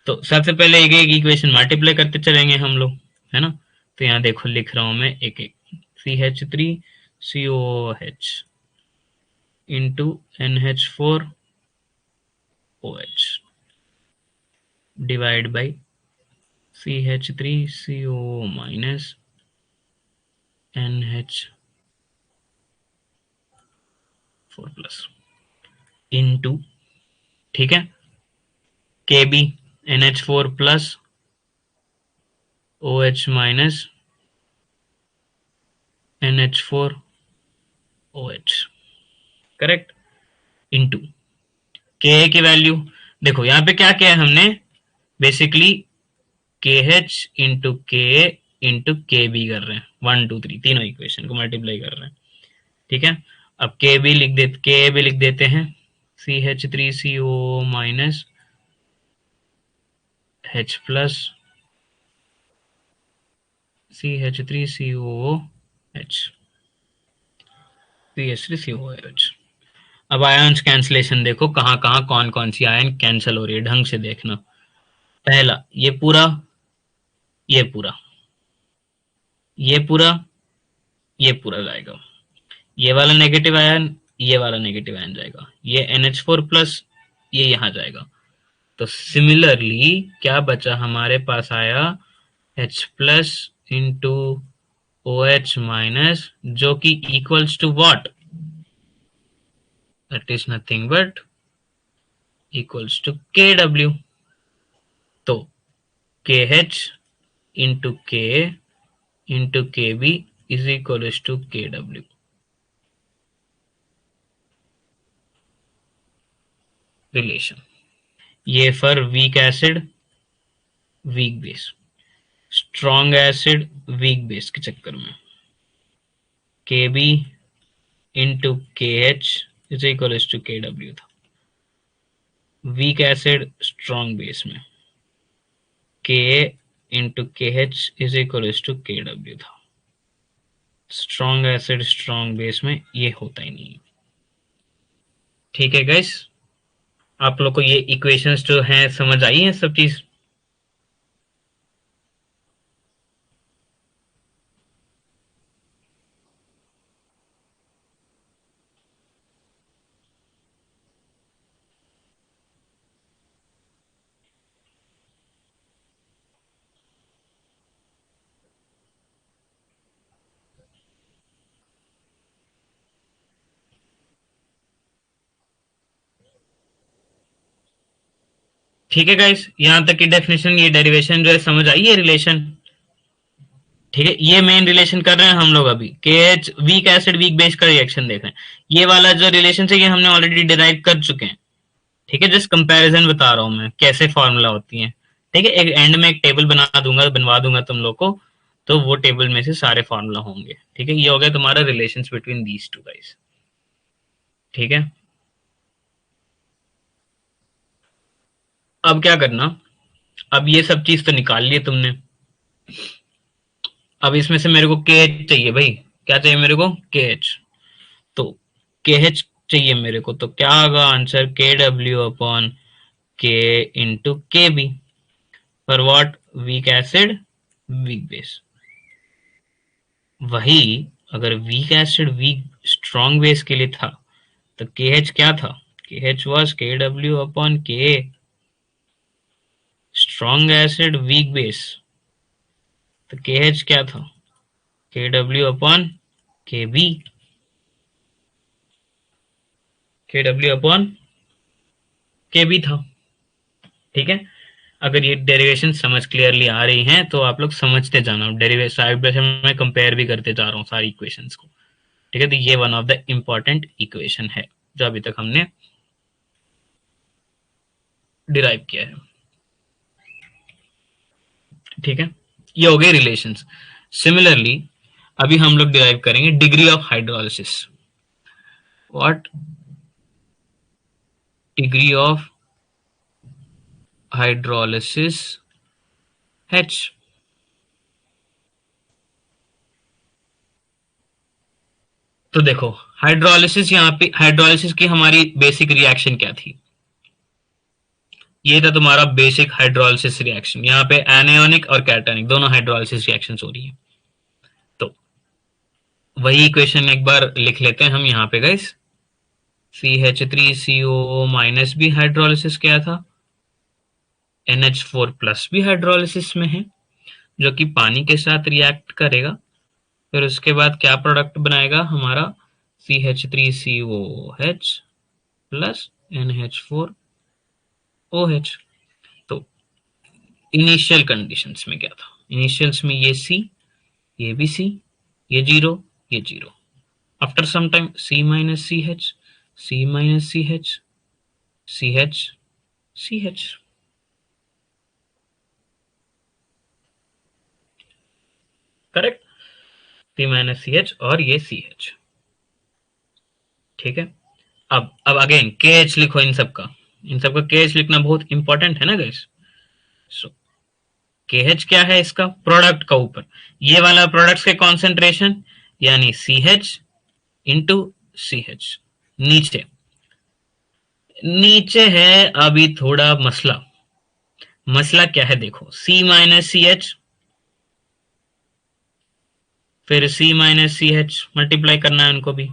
तो सबसे पहले एक एक इक्वेशन मल्टीप्लाई करते चलेंगे हम लोग, है ना। तो यहाँ देखो लिख रहा हूं मैं एक एक, CH3COOH into NH4OH divide by CH3CO minus NH4 plus into, ठीक है, K B NH4 plus OH minus NH4OH, correct, into K की वैल्यू। देखो यहाँ पे क्या किया है हमने, बेसिकली के एच इंटू के बी कर रहे हैं, 1 2 3 तीनों इक्वेशन को मल्टीप्लाई कर रहे हैं। ठीक है, अब के बी लिख देते हैं, CH3CO minus H plus CH3COOH, CH3COOH। अब आयन्स कैंसलेशन देखो कहाँ कहाँ कौन कौन सी आयन कैंसिल हो रही है, ढंग से देखना। पहला ये पूरा, ये पूरा, ये पूरा, ये पूरा जाएगा, ये वाला नेगेटिव आयन, ये वाला नेगेटिव आयन जाएगा, ये NH4 प्लस, ये यहां जाएगा। तो सिमिलरली क्या बचा हमारे पास आया, H plus into O H minus, जो कि equals to what, that is nothing but equals to K W. तो K H into K B is equals to K W. Relation ये for weak acid, weak base, strong acid weak base के चक्कर में K B into K H is equal to K W था, weak acid strong base में K into K H is equal to K W था। Strong acid strong base में ये होता ही नहीं। ठीक है गाइस, आप लोग को ये इक्वेशंस जो हैं समझ आई है सब चीज। ठीक है गाइस, यहां तक की डेफिनेशन, ये डेरिवेशन जो है समझ आई है, रिलेशन। ठीक है, ये मेन रिलेशन कर रहे हैं हम लोग अभी, के H week acid weak base का रिएक्शन देख रहे हैं। ये वाला जो रिलेशन है ये हमने ऑलरेडी डिराइव कर चुके हैं। ठीक है, जस्ट कंपैरिजन बता रहा हूं मैं कैसे फॉर्मूला होती है। ठीक है, एक एंड में एक टेबल बनवा दूंगा तुम लोग को, तो वो टेबल में से सारे फॉर्मूला होंगे। ठीक है, ये हो गया तुम्हारा relation between these two guys. ठीक है, अब क्या करना, अब ये सब चीज तो निकाल लिए तुमने। अब इसमें से मेरे को के एच चाहिए भाई। क्या चाहिए मेरे को? के एच। तो के एच चाहिए मेरे को, तो क्या होगा answer? K W upon K into K B. For what? Weak acid weak base. वही अगर weak acid weak strong base के लिए था तो के एच क्या था? K H was K W upon K strong acid weak base. तो K H क्या था? K W upon K B. K W upon K B था। ठीक है, अगर ये डेरिवेशन समझ क्लियरली आ रही हैं तो आप लोग समझते जाना। डेरिवेशन साइड बाय साइड मैं कंपेयर भी करते जा रहा हूँ सारी इक्वेशंस को। ठीक है, तो ये one of the important equation है जो अभी तक हमने डिराइव किया है। ठीक है, ये हो गए रिलेशंस। सिमिलरली अभी हम लोग डिराइव करेंगे degree of hydrolysis. What? Degree of hydrolysis H। तो देखो, हाइड्रोलिसिस, यहाँ पे हाइड्रोलिसिस की हमारी बेसिक रिएक्शन क्या थी? ये था तुम्हारा बेसिक हाइड्रोलिसिस रिएक्शन। यहाँ पे एनायोनिक और कैटायनिक दोनों हाइड्रोलिसिस रिएक्शंस हो रही है। तो वही इक्वेशन एक बार लिख लेते हैं हम यहाँ पे गाइस। CH3CO माइनस भी हाइड्रोलिसिस क्या था? NH4 प्लस भी हाइड्रोलिसिस में है, जो कि पानी के साथ रिएक्ट करेगा। फिर उसके बाद क्या प्रोडक्ट बनाएगा हमारा? CH3COH plus NH4OH। तो इनिशियल कंडीशंस में क्या था? इनिशियल्स में ये C, ये भी C, ये जीरो, ये जीरो। After some time C minus CH, C minus CH, CH, CH। Correct? C minus CH और ये CH। ठीक है, अब अगेन KH लिखो इन सबका। इन सबका KH लिखना बहुत इंपॉर्टेंट है ना गाइस। सो KH क्या है? इसका प्रोडक्ट का ऊपर ये वाला प्रोडक्ट्स के कॉन्सेंट्रेशन, यानी CH इंटू CH। नीचे नीचे है अभी थोड़ा मसला। मसला क्या है? देखो, C माइनस CH, फिर C माइनस CH मल्टीप्लाई करना है उनको भी।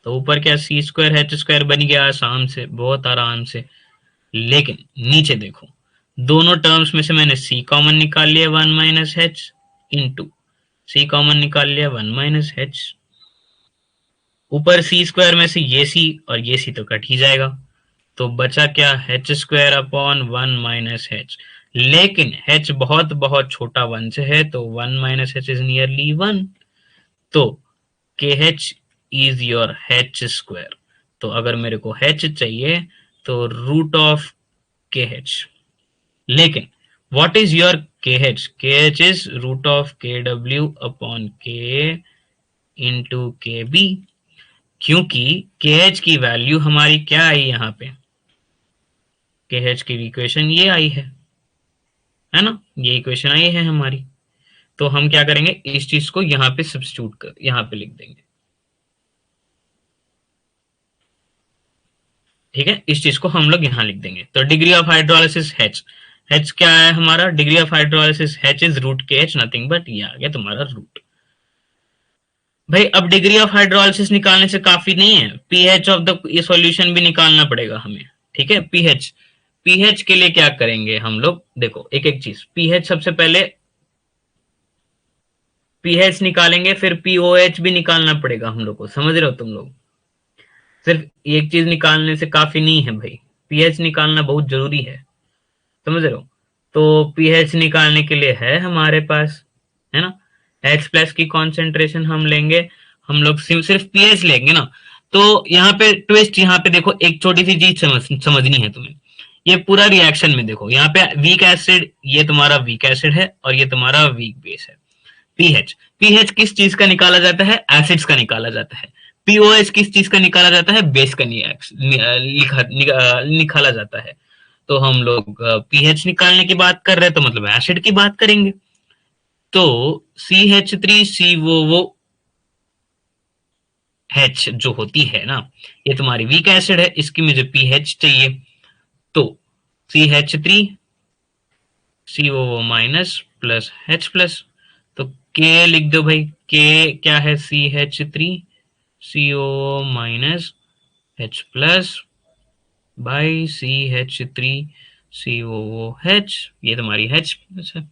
तो ऊपर क्या C स्क्वायर H स्क्वायर बन गया आराम से, बहुत आराम से। लेकिन नीचे देखो, दोनों टर्म्स में से मैंने C कॉमन निकाल लिया 1 minus H into C common निकाल लिया 1 माइनस H। ऊपर C स्क्वायर में से ये C और ये C तो कट ही जाएगा, तो बचा क्या? H square upon 1 minus H। लेकिन H बहुत बहुत छोटा 1 से है, तो 1 माइनस H इज नियरली 1। तो KH is your H square. तो अगर मेरे को H चाहिए तो रूट ऑफ KH। लेकिन what is your KH? KH is root of KW upon K into KB। क्योंकि KH की वैल्यू हमारी क्या आई यहाँ पे? KH की इक्वेशन ये आई है ना? ये इक्वेशन आई है हमारी। तो हम क्या करेंगे, इस चीज को यहाँ पे सब्स्टिट्यूट कर यहाँ पे लिख देंगे। ठीक है, इस चीज को हम लोग यहाँ लिख देंगे। तो degree of hydrolysis H, H क्या है हमारा? Degree of hydrolysis H is root KH, nothing but ये आ गया तुम्हारा रूट। भाई अब डिग्री ऑफ हाइड्रोलिसिस निकालने से काफी नहीं है, पीएच ऑफ द ये सॉल्यूशन भी निकालना पड़ेगा हमें। ठीक है, पीएच, पीएच के लिए क्या करेंगे हम लोग? देखो एक एक चीज, पीएच सबसे पहले पीएच निकालेंगे, फिर पीओएच भी निकालना पड़ेगा हम लोग को। समझ रहे हो तुम लोग? सिर्फ एक चीज निकालने से काफी नहीं है भाई, पीएच निकालना बहुत जरूरी है। समझ रहे हो? तो पीएच निकालने के लिए है हमारे पास, है ना, H प्लस की कॉन्सेंट्रेशन हम लेंगे, हम लोग सिर्फ पीएच लेंगे ना। तो यहाँ पे ट्विस्ट, यहाँ पे देखो एक छोटी सी चीज समझनी है तुम्हें। ये पूरा रिएक्शन में देखो, यहाँ पे वीक एसिड, ये तुम्हारा वीक एसिड है और ये तुम्हारा वीक बेस है। पीएच, पीएच किस चीज का निकाला जाता है? एसिड्स का निकाला जाता है। पीओएच किस चीज का निकाला जाता है? बेस का निकाला जाता है। तो हम लोग पीएच निकालने की बात कर रहे हैं, तो मतलब एसिड की बात करेंगे। तो CH3COO H जो होती है ना, ये तुम्हारी वीक एसिड है, इसकी मुझे पीएच चाहिए। तो CH3COO minus plus H plus, तो K लिख दो भाई। K क्या है? CH3COO minus H plus by CH3COOH, ये तुम्हारी H प्लस है,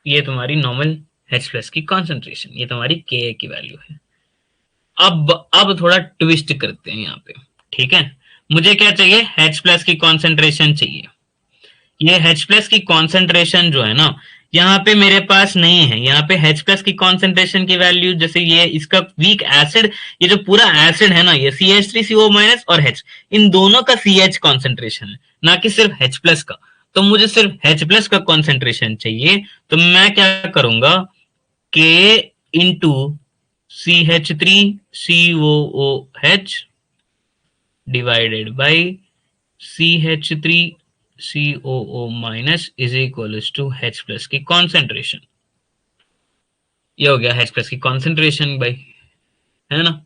ये तुम्हारी नॉर्मल H प्लस की कॉन्सेंट्रेशन, ये तुम्हारी Ka की वैल्यू है। अब थोड़ा ट्विस्ट करते हैं यहाँ पे, ठीक है। मुझे क्या चाहिए? H प्लस की कॉन्सेंट्रेशन चाहिए। ये H प्लस की कॉन्सेंट्रेशन जो है ना, यहाँ पे मेरे पास नहीं है। यहाँ पे H प्लस की कॉन्सेंट्रेशन की वैल्यू, जैसे ये इसका वीक एसिड, ये जो पूरा एसिड है ना, ये CH3CO माइनस और H, इन दोनों का CH कॉन्सेंट्रेशन है, ना कि सिर्फ H प्लस का। तो मुझे सिर्फ H प्लस का कॉन्सेंट्रेशन चाहिए, तो मैं क्या करूंगा? K into CH3COOH divided by CH3COO minus is equal to H plus की कॉन्सेंट्रेशन। ये हो गया H प्लस की कॉन्सेंट्रेशन भाई, है ना।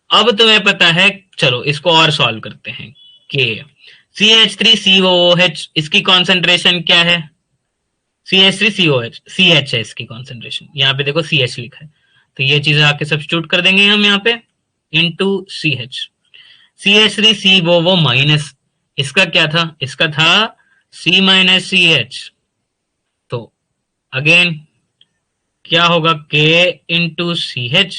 अब तुम्हें पता है, चलो इसको और सॉल्व करते हैं। के CH3COOH, इसकी कॉन्सेंट्रेशन क्या है? CH3COH, CH है इसकी कॉन्सेंट्रेशन, यहाँ पे देखो CH लिखा है, तो ये चीजें आके सब्स्टिट्यूट कर देंगे हम यहाँ पे, इंटू CH। CH3COO माइनस, इसका क्या था? इसका था C माइनस CH। तो अगेन क्या होगा? K into CH,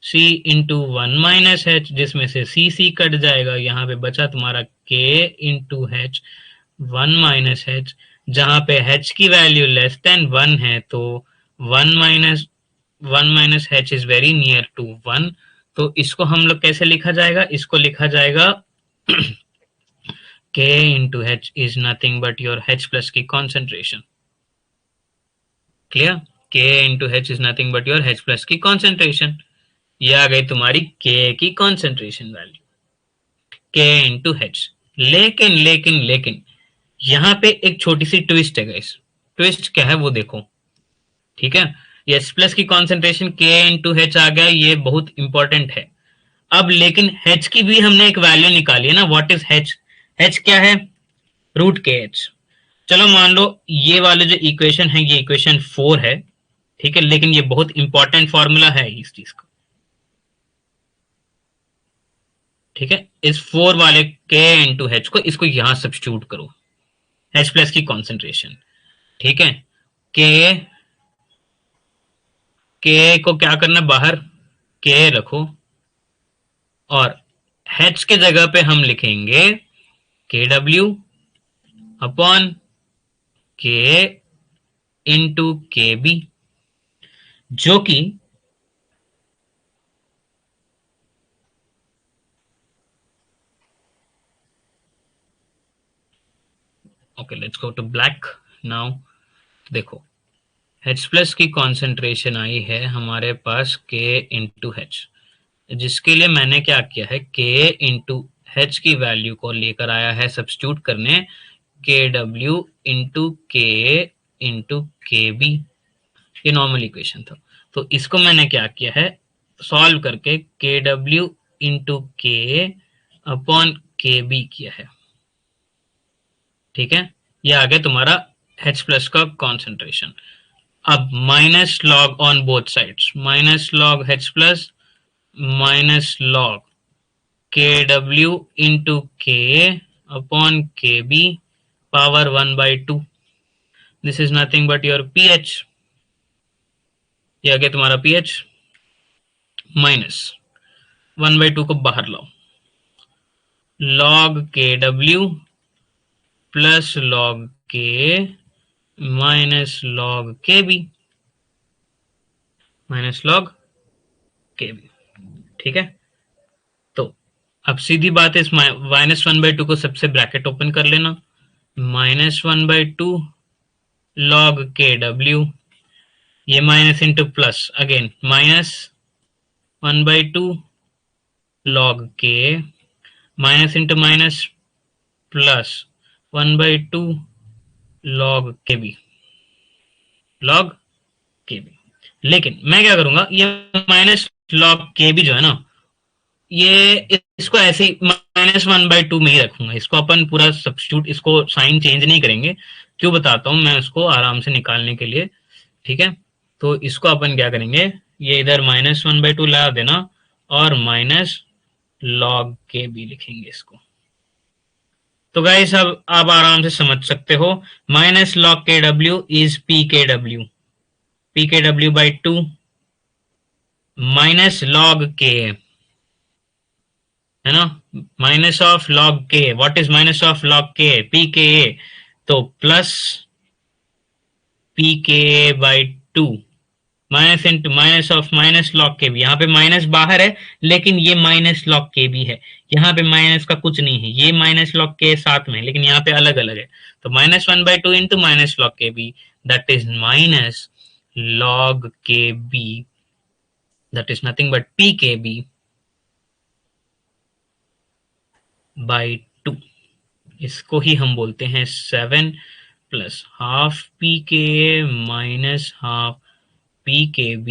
C into 1 minus H, जिसमें से C कट जाएगा, यहाँ पे बचा तुम्हारा K into H 1 minus H, जहां पे H की वैल्यू लेस देन 1 है, तो 1 minus H is very near to 1। तो इसको हम लोग कैसे लिखा जाएगा? इसको लिखा जाएगा K into H is nothing but your H plus की concentration. Clear? K into H is nothing but your H plus की कॉन्सेंट्रेशन। ये आ गई तुम्हारी K की concentration value, K into H। लेकिन लेकिन लेकिन यहाँ पे एक छोटी सी ट्विस्ट है गाइस। ट्विस्ट क्या है वो देखो, ठीक है। ये H प्लस की कॉन्सेंट्रेशन K इंटू H आ गया, ये बहुत इंपॉर्टेंट है। अब लेकिन H की भी हमने एक वैल्यू निकाली है ना। What is H? H क्या है? Root KH। चलो मान लो ये वाले जो इक्वेशन है, ये इक्वेशन 4 है, ठीक है, लेकिन ये बहुत इंपॉर्टेंट फॉर्मूला है इस चीज का, ठीक है। इस 4 वाले K इंटू H को, इसको यहां सब्स्टिट्यूट करो, H प्लस की कॉन्सेंट्रेशन, ठीक है। K को क्या करना? बाहर K रखो, और H के जगह पे हम लिखेंगे KW upon K into KB, जो कि okay, let's go to black now. देखो H प्लस की कॉन्सेंट्रेशन आई है हमारे पास K इंटू H, जिसके लिए मैंने क्या किया है? K इंटू H की वैल्यू को लेकर आया है सब्स्टिट्यूट करने, KW into K into KB। ये नॉर्मल इक्वेशन था, तो इसको मैंने क्या किया है? सॉल्व करके KW into K upon KB किया है, ठीक है। ये आ गया तुम्हारा H प्लस का कॉन्सेंट्रेशन। अब minus log on both sides, minus log H plus minus log KW into K upon KB power 1/2। This is nothing but your pH। ये आ गया तुम्हारा pH, माइनस 1/2 को बाहर लाओ, log KW plus log K minus log K B, minus log K B. ठीक है, तो अब सीधी बात है, इस -1/2 को सबसे ब्रैकेट ओपन कर लेना, -1/2 लॉग के डब्ल्यू, ये minus into plus, again -1/2 log K, minus into minus plus 1/2 log K B, log K B. लेकिन मैं क्या करूंगा, ये माइनस लॉग के बी जो है ना, ये इसको ऐसे ही -1/2 में ही रखूंगा, इसको अपन पूरा सब्स्टिट्यूट, इसको साइन चेंज नहीं करेंगे। क्यों बताता हूं मैं उसको आराम से निकालने के लिए। ठीक है, तो इसको अपन क्या करेंगे, ये इधर -1/2 ला देना और माइनस लॉग के बी लिखेंगे इसको। तो गाइस अब आप आराम से समझ सकते हो, minus log K W is p K W by 2 minus log K, है ना, minus of log K, what is minus of log K, p K A, तो plus p K A by 2 minus into minus of minus log K B, यहाँ पे minus बाहर है लेकिन ये minus log K B है, यहाँ पे माइनस का कुछ नहीं है, ये माइनस लॉग के साथ में, लेकिन यहाँ पे अलग अलग है। तो -1/2 into minus log K B, that is minus log K B, that is nothing but P K B by 2। इसको ही हम बोलते हैं 7 plus half p K minus half pKb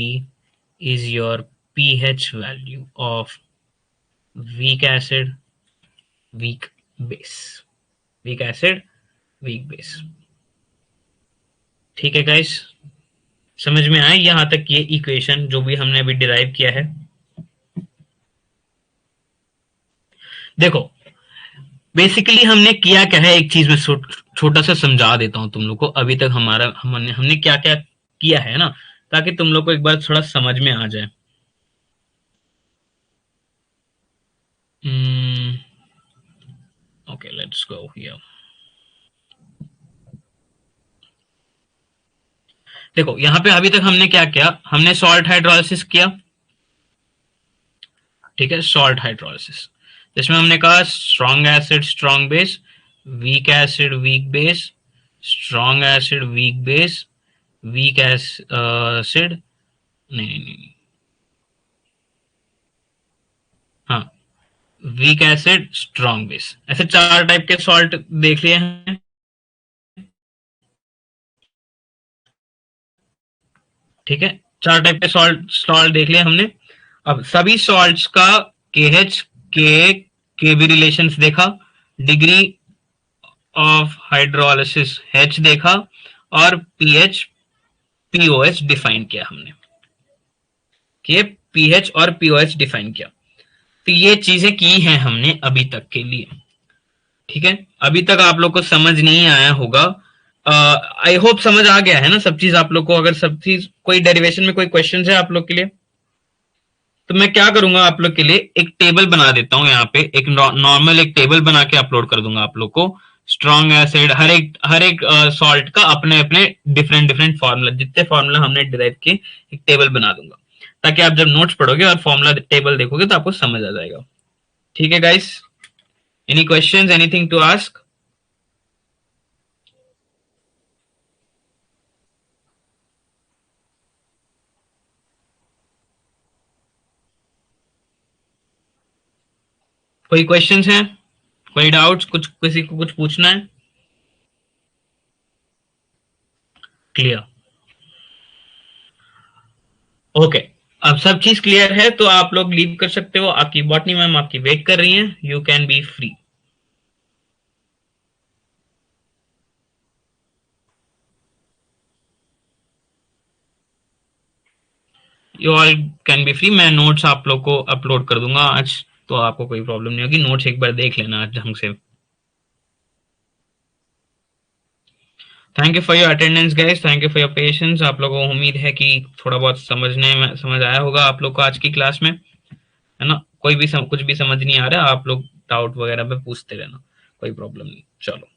is your pH value of weak acid, weak base, weak acid, weak base। ठीक है guys, समझ में आए यहां तक ये इक्वेशन जो भी हमने अभी डिराइव किया है। देखो बेसिकली हमने किया क्या है, एक चीज में छोटा सा समझा देता हूं तुम लोग को। अभी तक हमने क्या क्या किया है ना, ताकि तुम लोग को एक बार थोड़ा समझ में आ जाए। Okay, let's go here. देखो यहाँ पे अभी तक हमने क्या किया, हमने सॉल्ट हाइड्रोलिसिस किया। ठीक है, सॉल्ट हाइड्रोलिसिस, जिसमें हमने कहा strong acid strong base, week acid weak base, strong acid weak base, weak acid, नहीं, हाँ, वीक एसिड स्ट्रॉन्ग बेस, ऐसे 4 टाइप के सॉल्ट देख लिए हैं। ठीक है, 4 टाइप के सॉल्ट देख लिया हमने। अब सभी सॉल्ट्स का KH के भी रिलेशंस देखा, डिग्री ऑफ हाइड्रोलिसिस H देखा, और pH POH डिफाइन किया हमने, कि pH और POH डिफाइन किया। तो ये चीजें की हैं हमने अभी तक के लिए। ठीक है, अभी तक आप लोग को समझ नहीं आया होगा, आई होप समझ आ गया है ना सब चीज आप लोग को। अगर सब चीज कोई डेरिवेशन में कोई क्वेश्चन है आप लोग के लिए, तो मैं क्या करूंगा, आप लोग के लिए एक टेबल बना देता हूं, यहाँ पे एक नॉर्मल एक टेबल बना के अपलोड कर दूंगा आप लोग को। स्ट्रॉन्ग एसिड, हर एक सॉल्ट का अपने अपने डिफरेंट फॉर्मूला, जितने फॉर्मूला हमने डिराइव किए, एक टेबल बना दूंगा, ताकि आप जब नोट्स पढ़ोगे और फॉर्मूला टेबल देखोगे तो आपको समझ आ जाएगा। ठीक है guys, any questions, anything to ask? कोई क्वेश्चंस हैं, कोई डाउट्स, कुछ किसी को कुछ पूछना है? Clear, okay. अब सब चीज क्लियर है तो आप लोग लीव कर सकते हो। आपकी बॉटनी मैम आपकी वेट कर रही हैं, you can be free. You all can be free. मैं नोट्स आप लोग को अपलोड कर दूंगा आज, तो आपको कोई प्रॉब्लम नहीं होगी। नोट्स एक बार देख लेना आज ढंग से। Thank you for your attendance guys, thank you for your patience. आप लोगों को उम्मीद है कि थोड़ा बहुत समझ आया होगा आप लोग को आज की क्लास में, है ना। कुछ भी समझ नहीं आ रहा, आप लोग डाउट वगैरह पे पूछते रहना, कोई प्रॉब्लम नहीं। चलो।